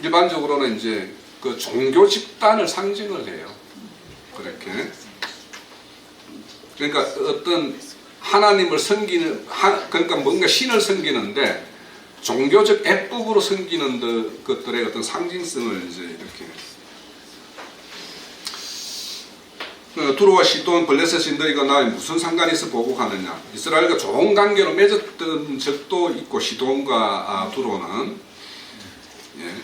일반적으로는 이제 그 종교 집단을 상징을 해요. 그렇게. 그러니까 어떤 하나님을 섬기는, 그러니까 뭔가 신을 섬기는데 종교적 애법으로 섬기는 것들의 어떤 상징성을 이제 이렇게. 두로와 시돈, 블레셋이 너희가 나에 무슨 상관이 있어 보복하느냐. 이스라엘과 좋은 관계로 맺었던 적도 있고 시돈과 두로는 예.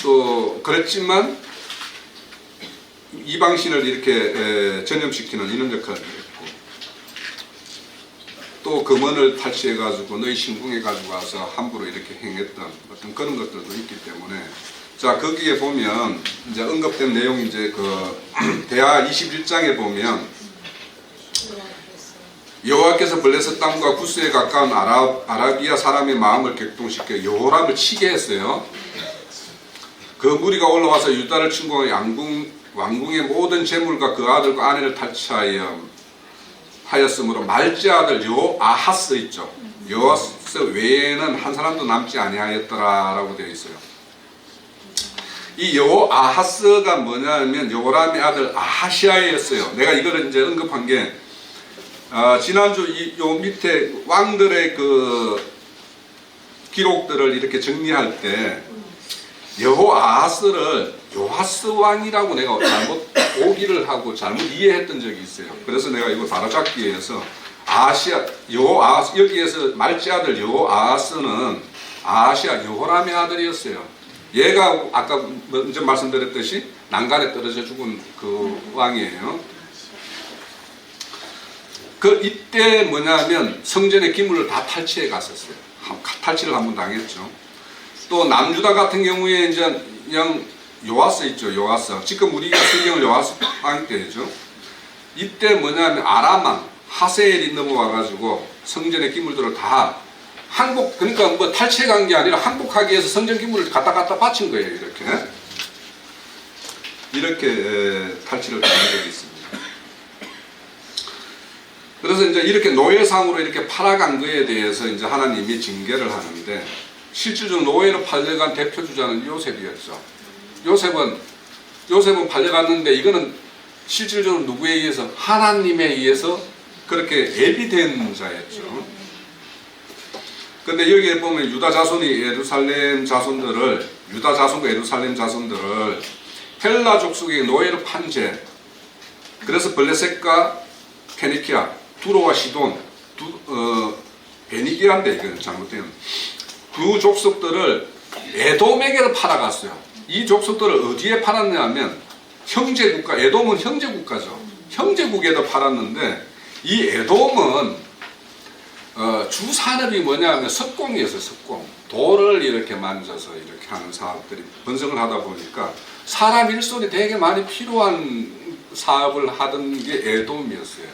또 그랬지만 이방신을 이렇게 전염시키는 이런 역할을 했고 또 금원을 탈취해가지고 너희 신궁에 가지고 와서 함부로 이렇게 행했던 어떤 그런 것들도 있기 때문에 자 거기에 보면 이제 언급된 내용이 이제 그 대하 21장에 보면 여호와께서 블레셋 땅과 구스에 가까운 아라비아 사람의 마음을 격동시켜 여호람을 치게 했어요. 그 무리가 올라와서 유다를 침공해 왕궁의 모든 재물과 그 아들과 아내를 탈취하였으므로 말제 아들 여호아하스 있죠. 여호아하스 외에는 한 사람도 남지 아니하였더라라고 되어 있어요. 이 여호아하스가 뭐냐면 여호람의 아들 아하시아였어요. 내가 이거를 이제 언급한 게 지난주 요 밑에 왕들의 그 기록들을 이렇게 정리할 때 여호아하스를 요하스 왕이라고 내가 잘못 오기를 하고 잘못 이해했던 적이 있어요. 그래서 내가 이거 바로잡기 위해서 여호아하스 여기에서 말제 아들 여호아하스는 아하시아 여호람의 아들이었어요. 얘가 아까 먼저 말씀드렸듯이 난간에 떨어져 죽은 그 왕이에요. 그 이때 뭐냐면 성전의 기물을 다 탈취해 갔었어요. 탈취를 한번 당했죠. 또 남유다 같은 경우에 이제 요아스 있죠. 요아스. 지금 우리가 성경을 요아스 왕 때죠. 이때 뭐냐면 아람왕 하세엘이 넘어와가지고 성전의 기물들을 다 그러니까 뭐 탈취해 간 게 아니라 항복하기 위해서 성전 기물을 갖다 바친 거예요. 이렇게 탈취를 당한 적이 있습니다. 그래서 이제 이렇게 노예상으로 이렇게 팔아간 거에 대해서 이제 하나님이 징계를 하는데 실질적으로 노예로 팔려간 대표 주자는 요셉이었죠. 요셉은 팔려갔는데 이거는 실질적으로 누구에 의해서 하나님에 의해서 그렇게 예비된 자였죠. 근데 여기에 보면 유다 자손과 예루살렘 자손들을 헬라 족속의 노예로 판 죄. 그래서 블레셋과 페니키아, 두로와 시돈, 베니기아인데 이건 잘못된 두 족속들을 에돔에게로 팔아갔어요. 이 족속들을 어디에 팔았냐면 형제국가, 에돔은 형제국가죠. 형제국에도 팔았는데 이 에돔은 주 산업이 뭐냐면 석공이었어요. 석공. 돌을 이렇게 만져서 이렇게 하는 사업들이 번성을 하다 보니까 사람 일손이 되게 많이 필요한 사업을 하던 게 에돔이었어요.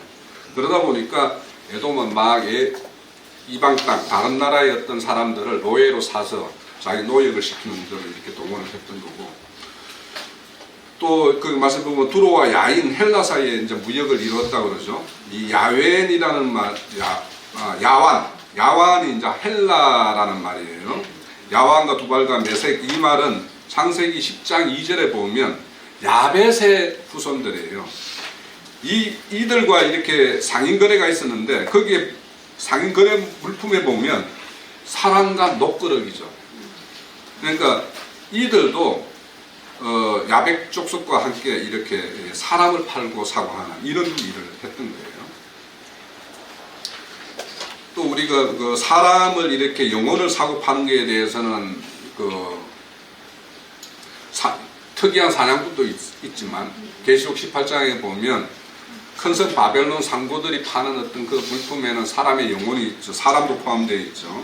그러다 보니까 에돔은 막 이방 땅, 다른 나라의 어떤 사람들을 노예로 사서 자기 노역을 시키는 데로 이렇게 동원을 했던 거고 또 그 말씀 보면 두로와 야인, 헬라 사이에 이제 무역을 이루었다고 그러죠. 이 야웬이라는 말, 야완이 이제 헬라라는 말이에요. 야완과 두발과 메색 이 말은 창세기 10장 2절에 보면 야벳의 후손들이에요. 이들과 이렇게 상인거래가 있었는데 거기에 상인거래 물품에 보면 사람과 녹그릇이죠. 그러니까 이들도 야벳 족속과 함께 이렇게 사람을 팔고 사고 하는 이런 일을 했던 거예요. 또 우리가 그 사람을 이렇게 영혼을 사고 파는 것에 대해서는 특이한 사냥꾼도 있지만 계시록 18장에 보면 큰 성 바벨론 상고들이 파는 어떤 그 물품에는 사람의 영혼이 있죠. 사람도 포함되어 있죠.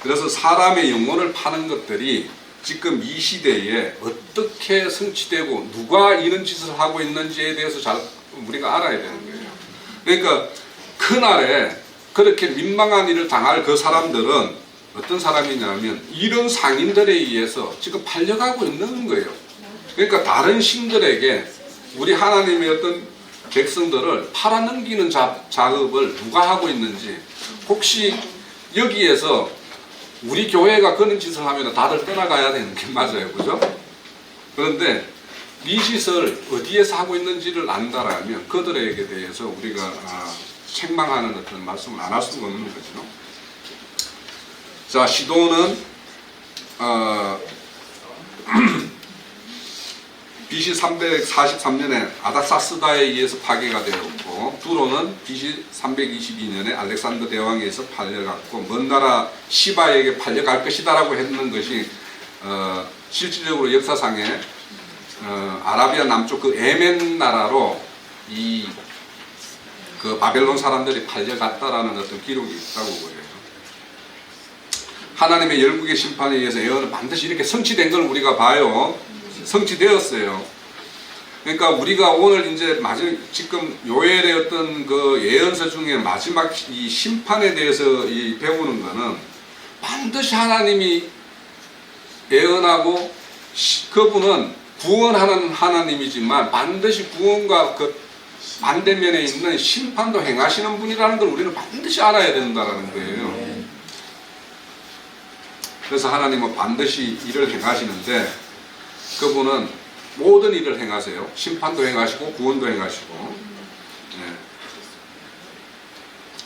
그래서 사람의 영혼을 파는 것들이 지금 이 시대에 어떻게 성취되고 누가 이런 짓을 하고 있는지에 대해서 잘 우리가 알아야 되는 거예요. 그러니까 그날에 그렇게 민망한 일을 당할 그 사람들은 어떤 사람이냐면 이런 상인들에 의해서 지금 팔려가고 있는 거예요. 그러니까 다른 신들에게 우리 하나님의 어떤 백성들을 팔아넘기는 작업을 누가 하고 있는지 혹시 여기에서 우리 교회가 그런 짓을 하면 다들 떠나가야 되는 게 맞아요. 그죠? 그런데 이 짓을 어디에서 하고 있는지를 안다라면 그들에게 대해서 우리가 책망하는 어떤 말씀을 안 할 수가 없는 거죠. 자, 시도는 BC 343년에 아닥사스다에 의해서 파괴가 되었고 두로는 BC 322년에 알렉산더 대왕에 의해서 팔려갔고 먼 나라 시바에게 팔려갈 것이다라고 했는 것이 실질적으로 역사상에 아라비아 남쪽 그 예멘 나라로 그 바벨론 사람들이 팔려갔다라는 어떤 기록이 있다고 그래요. 하나님의 열국의 심판에 의해서 예언은 반드시 이렇게 성취된 걸 우리가 봐요. 성취되었어요. 그러니까 우리가 오늘 이제 지금 요엘의 어떤 그 예언서 중에 마지막 이 심판에 대해서 배우는 거는 반드시 하나님이 예언하고 그분은 구원하는 하나님이지만 반드시 구원과 그 반대면에 있는 심판도 행하시는 분이라는 걸 우리는 반드시 알아야 된다는 거예요. 그래서 하나님은 반드시 일을 행하시는데 그분은 모든 일을 행하세요. 심판도 행하시고 구원도 행하시고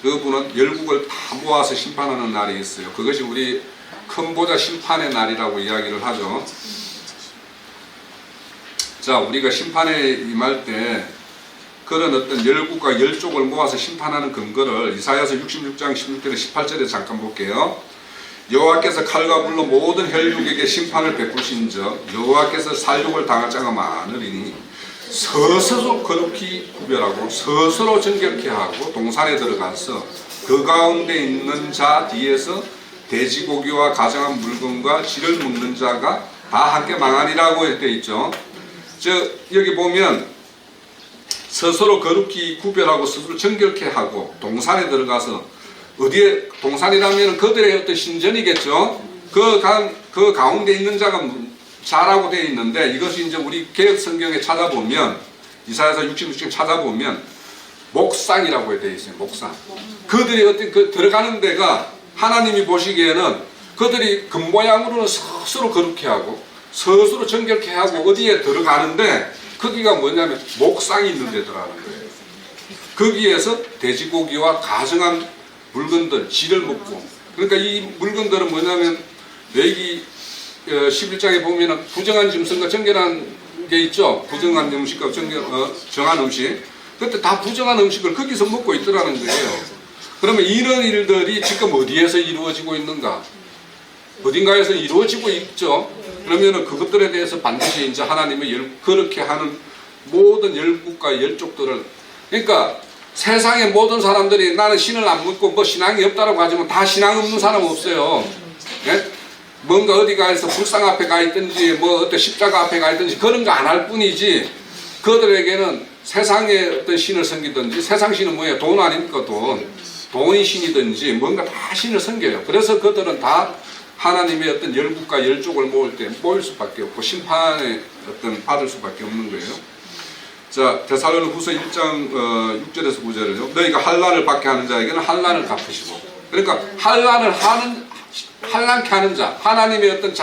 그분은 열국을 다 모아서 심판하는 날이 있어요. 그것이 우리 큰 보자 심판의 날이라고 이야기를 하죠. 자, 우리가 심판에 임할 때 그런 어떤 열국과 열족을 모아서 심판하는 근거를 이사야서 66장 16절에 18절에 잠깐 볼게요. 여호와께서 칼과 불로 모든 혈육에게 심판을 베푸신즉 여호와께서 살육을 당할 자가 많으리니 스스로 거룩히 구별하고 스스로 정결케 하고 동산에 들어가서 그 가운데 있는 자 뒤에서 돼지고기와 가정한 물건과 쥐를 먹는 자가 다 함께 망하니라고 되어 있죠. 여기 보면 스스로 거룩히 구별하고 스스로 정결케 하고 동산에 들어가서 어디에 동산이라면 그들의 어떤 신전이겠죠. 그 가운데 있는 자라고 되어 있는데 이것이 이제 우리 개혁 성경에 찾아보면 이사야서 66장 찾아보면 목상이라고 되어 있어요. 목상. 그들이 어떤 들어가는 데가 하나님이 보시기에는 그들이 겉모양으로는 스스로 거룩해 하고 스스로 정결케 하고 어디에 들어가는데 거기가 뭐냐면 목상이 있는 데더라는 거예요. 거기에서 돼지고기와 가정한 물건들, 쥐를 먹고 그러니까 이 물건들은 뭐냐면 여기 11장에 보면은 부정한 짐승과 정결한 게 있죠. 부정한 음식과 정한 음식. 그때 다 부정한 음식을 거기서 먹고 있더라는 거예요. 그러면 이런 일들이 지금 어디에서 이루어지고 있는가? 어딘가에서 이루어지고 있죠. 그러면은 그것들에 대해서 반드시 이제 하나님의 그렇게 하는 모든 열국과 열족들을 그러니까 세상의 모든 사람들이 나는 신을 안 믿고 뭐 신앙이 없다라고 하지만 다 신앙 없는 사람 없어요. 예? 뭔가 어디 가서 불상 앞에 가 있든지 뭐 어떤 십자가 앞에 가 있든지 그런 거 안 할 뿐이지 그들에게는 세상의 어떤 신을 섬기든지 세상 신은 뭐예요? 돈 아닙니까? 돈이 신이든지 뭔가 다 신을 섬겨요. 그래서 그들은 다 하나님의 어떤 열국과 열족을 모일 수밖에 없고 심판에 어떤 받을 수밖에 없는 거예요. 자, 데살로니가후서 1장 6절에서 9절을요. 너희가 환난을 받게 하는 자에게는 환난을 갚으시고. 그러니까 환난케 하는 자, 하나님의 어떤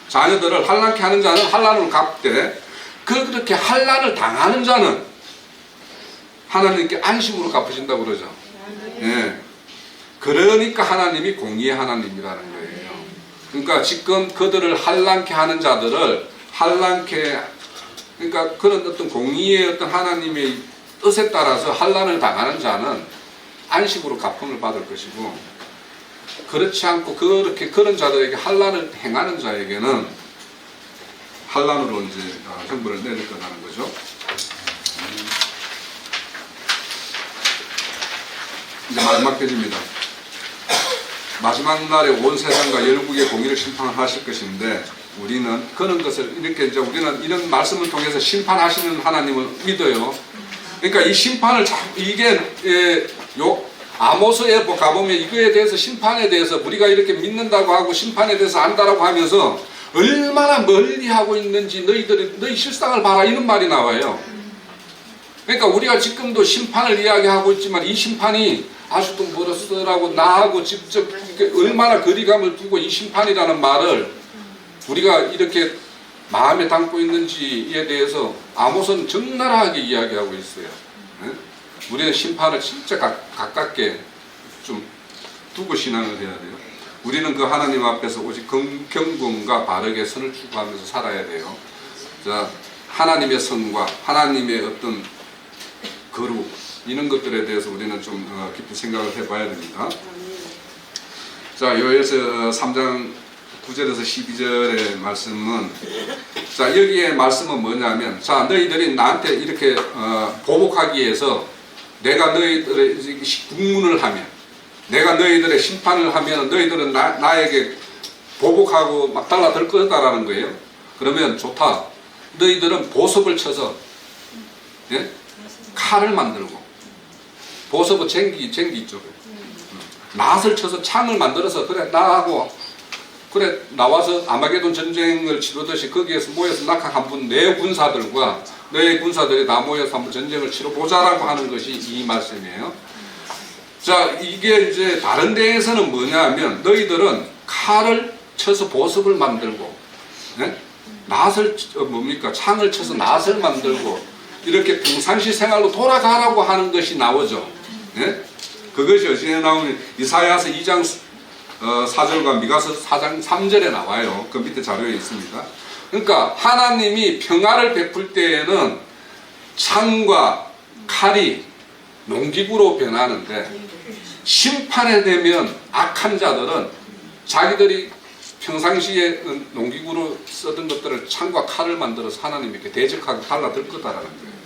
자녀들을 환난케 하는 자는 환난을 갚되 그렇게 환난을 당하는 자는 하나님께 안심으로 갚으신다고 그러죠. 예. 그러니까 하나님이 공의의 하나님이라는 거예요. 그러니까 지금 그들을 환난케 하는 자들을 그러니까 그런 어떤 공의의 어떤 하나님의 뜻에 따라서 환난을 당하는 자는 안식으로 갚음을 받을 것이고 그렇지 않고 그런 자들에게 환난을 행하는 자에게는 환난으로 이제 형벌을 내릴 거라는 거죠. 이제 마지막 페이지입니다. 마지막 날에 온 세상과 열국의 공의를 심판하실 것인데 우리는 그런 것을 이렇게 이제 우리는 이런 말씀을 통해서 심판하시는 하나님을 믿어요. 그러니까 이 심판을 이게 아모스에 가보면 이거에 대해서 심판에 대해서 우리가 이렇게 믿는다고 하고 심판에 대해서 안다라고 하면서 얼마나 멀리 하고 있는지 너희 실상을 봐라 이런 말이 나와요. 그러니까 우리가 지금도 심판을 이야기하고 있지만 이 심판이 아직도 멀었으라고 나하고 직접 얼마나 거리감을 두고 이 심판이라는 말을 우리가 이렇게 마음에 담고 있는지에 대해서 아모스는 적나라하게 이야기하고 있어요. 우리는 심판을 진짜 가깝게 좀 두고 신앙을 해야 돼요. 우리는 그 하나님 앞에서 오직 경건과 바르게 선을 추구하면서 살아야 돼요. 자, 하나님의 성과, 하나님의 어떤 거룩, 이런 것들에 대해서 우리는 좀 깊이 생각을 해봐야 됩니다. 자, 요에서 3장 9절에서 12절의 말씀은, 자, 여기에 말씀은 뭐냐면, 자, 너희들이 나한테 이렇게 보복하기 위해서 내가 너희들의 국문을 하면, 내가 너희들의 심판을 하면 너희들은 나에게 보복하고 막 달라들 거다라는 거예요. 그러면 좋다. 너희들은 보석을 쳐서, 예? 칼을 만들고, 보석은 쟁기 있죠. 낫을 쳐서 창을 만들어서, 그래, 나하고, 그래, 나와서 아마게돈 전쟁을 치르듯이 거기에서 모여서 낙하 한분 내 군사들과 너의 군사들이 다 모여서 한번 전쟁을 치러보자라고 하는 것이 이 말씀이에요. 자, 이게 이제 다른 데에서는 뭐냐 하면, 너희들은 칼을 쳐서 보석을 만들고, 예? 낫을, 창을 쳐서 낫을 만들고, 이렇게 평상시 생활로 돌아가라고 하는 것이 나오죠. 예? 그것이 어디에 나오면 이사야서 2장 4절과 미가서 4장 3절에 나와요. 그 밑에 자료에 있습니다. 그러니까 하나님이 평화를 베풀 때에는 창과 칼이 농기구로 변하는데, 심판에 되면 악한 자들은 자기들이 평상시에 농기구로 쓰던 것들을 창과 칼을 만들어서 하나님께 대적하게 달라들 거다라는 거예요.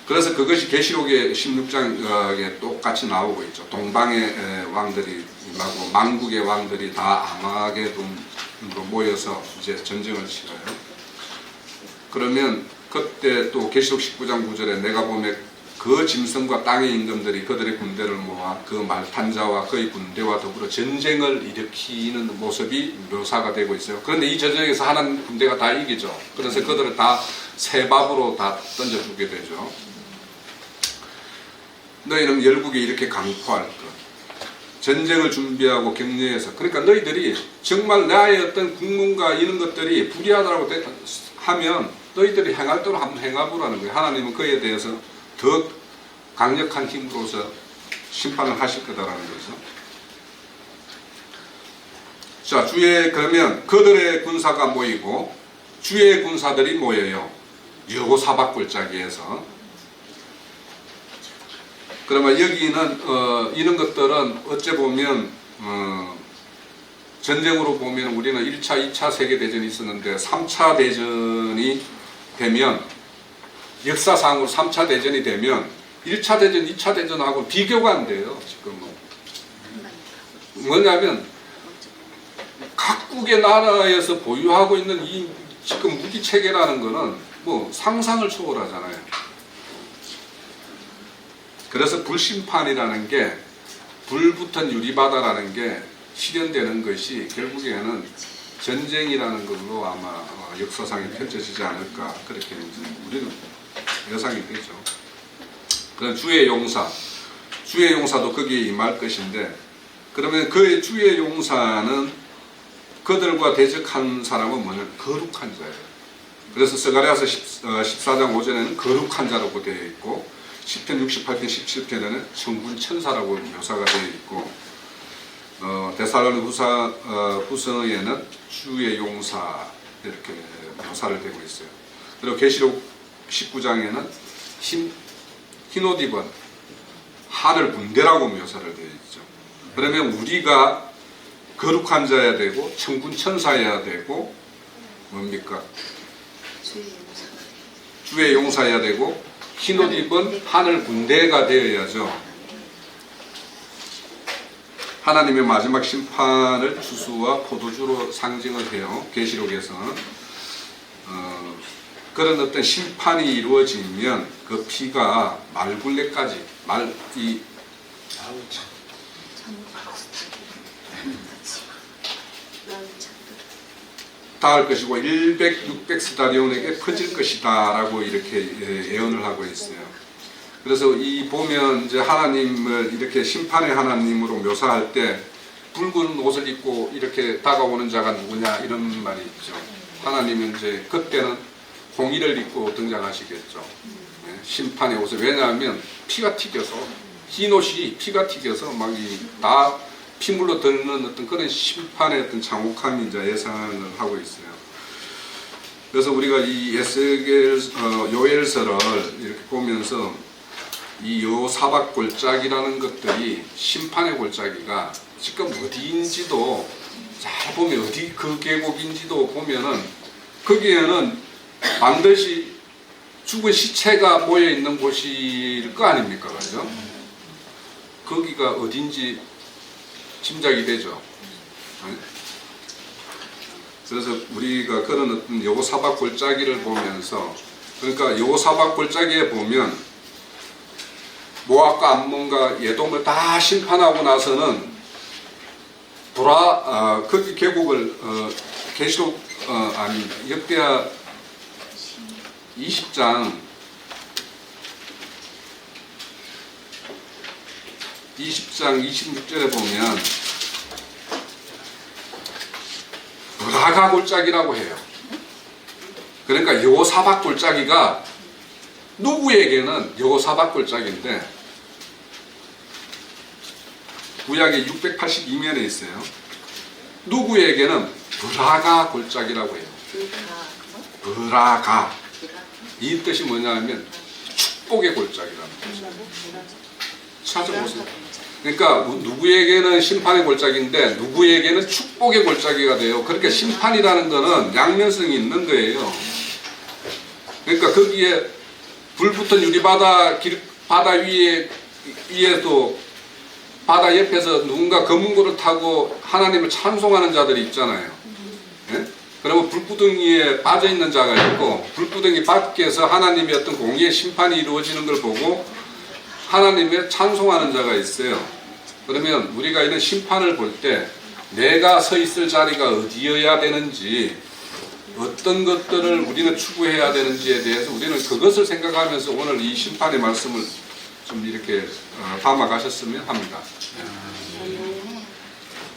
그래서 그것이 계시록의 16장에 똑같이 나오고 있죠. 동방의 왕들이 임하고 만국의 왕들이 다 아마게돈으로 모여서 이제 전쟁을 치러요. 그러면 그때 또 계시록 19장 9절에 내가 보면 그 짐승과 땅의 임금들이 그들의 군대를 모아 그 말탄자와 그의 군대와 더불어 전쟁을 일으키는 모습이 묘사가 되고 있어요. 그런데 이 전쟁에서 하나님 군대가 다 이기죠. 그래서 그들을 다 새밥으로 다 던져주게 되죠. 너희는 열국에 이렇게 강포할 것, 전쟁을 준비하고 격려해서, 그러니까 너희들이 정말 나의 어떤 국문과 이런 것들이 불의하다고 하면 너희들이 행할 대로 한번 행해보라는 거예요. 하나님은 그에 대해서 더 강력한 힘으로서 심판을 하실 거다라는 거죠. 자, 그러면 그들의 군사가 모이고 주의 군사들이 모여요. 여호사밧 골짜기에서. 그러면 여기는 이런 것들은 어째 보면 전쟁으로 보면 우리는 1차, 2차 세계대전이 있었는데 3차 대전이 되면, 역사상으로 3차 대전이 되면 1차 대전, 2차 대전하고 비교가 안 돼요. 지금은 뭐냐면 각국의 나라에서 보유하고 있는 이 지금 무기 체계라는 거는 뭐 상상을 초월하잖아요. 그래서 불심판이라는 게, 불붙은 유리바다라는 게 실현되는 것이 결국에는 전쟁이라는 걸로 아마 역사상에 펼쳐지지 않을까, 그렇게 이제 우리는 예상이 되죠. 그런 주의 용사도 거기에 임할 것인데, 그러면 그 주의 용사는 그들과 대적한 사람은 뭐냐? 거룩한 자예요. 그래서 스가랴서 14장 5절에는 거룩한 자라고 되어 있고, 10편 68편 17편에는 천군 천사라고 묘사가 되어 있고, 데살로니가후서에는 주의 용사 이렇게 묘사를 되고 있어요. 그리고 계시록 19장에는 흰옷 입은 하늘 군대라고 묘사를 되어 있죠. 그러면 우리가 거룩한 자여야 되고 천군 천사여야 되고 뭡니까? 주의 용사여야 되고 흰옷 입은 하늘 군대가 되어야죠. 하나님의 마지막 심판을 주수와 포도주로 상징을 해요. 계시록에서는 그런 어떤 심판이 이루어지면 그 피가 말굴레까지 닿을 것이고 100, 600스다리온에게 퍼질 것이다 라고 이렇게 예언을 하고 있어요. 그래서 이 보면 이제 하나님을 이렇게 심판의 하나님으로 묘사할 때 붉은 옷을 입고 이렇게 다가오는 자가 누구냐 이런 말이 있죠. 하나님은 이제 그때는 홍의를 입고 등장하시겠죠. 심판의 옷을. 왜냐하면 피가 튀겨서, 흰 옷이 피가 튀겨서 막 다 피물로 드는 어떤 그런 심판의 어떤 장혹함이 이제 예상을 하고 있어요. 그래서 우리가 이 에스겔 요엘서를 이렇게 보면서 이 요사박 골짜기라는 것들이 심판의 골짜기가 지금 어디인지도 잘 보면 어디 그 계곡인지도 보면은 거기에는 반드시 죽은 시체가 모여 있는 곳일 거 아닙니까, 그죠? 거기가 어딘지 짐작이 되죠. 그래서 우리가 그런 어떤 여호사박 골짜기를 보면서, 그러니까 여호사박 골짜기에 보면 모압과 암몬과 예돔을 다 심판하고 나서는 거기 계곡을 계시록 아닙니다. 역대하 20장 26절에 보면 브라가 골짜기라고 해요. 그러니까 여호사박 골짜기가 누구에게는 여호사박 골짜기인데 구약의 682면에 있어요. 누구에게는 브라가 골짜기라고 해요. 브라가. 이 뜻이 뭐냐면 축복의 골짜기라는 거죠. 찾아보세요. 그러니까 누구에게는 심판의 골짜기인데 누구에게는 축복의 골짜기가 돼요. 그러니까 심판이라는 거는 양면성이 있는 거예요. 그러니까 거기에 불붙은 유리바다 바다 위에도 바다 옆에서 누군가 검은고를 타고 하나님을 찬송하는 자들이 있잖아요. 예? 그러면 불구덩이에 빠져있는 자가 있고 불구덩이 밖에서 하나님의 어떤 공의의 심판이 이루어지는 걸 보고 하나님의 찬송하는 자가 있어요. 그러면 우리가 이런 심판을 볼 때 내가 서 있을 자리가 어디여야 되는지, 어떤 것들을 우리는 추구해야 되는지에 대해서 우리는 그것을 생각하면서 오늘 이 심판의 말씀을 좀 이렇게 담아 가셨으면 합니다.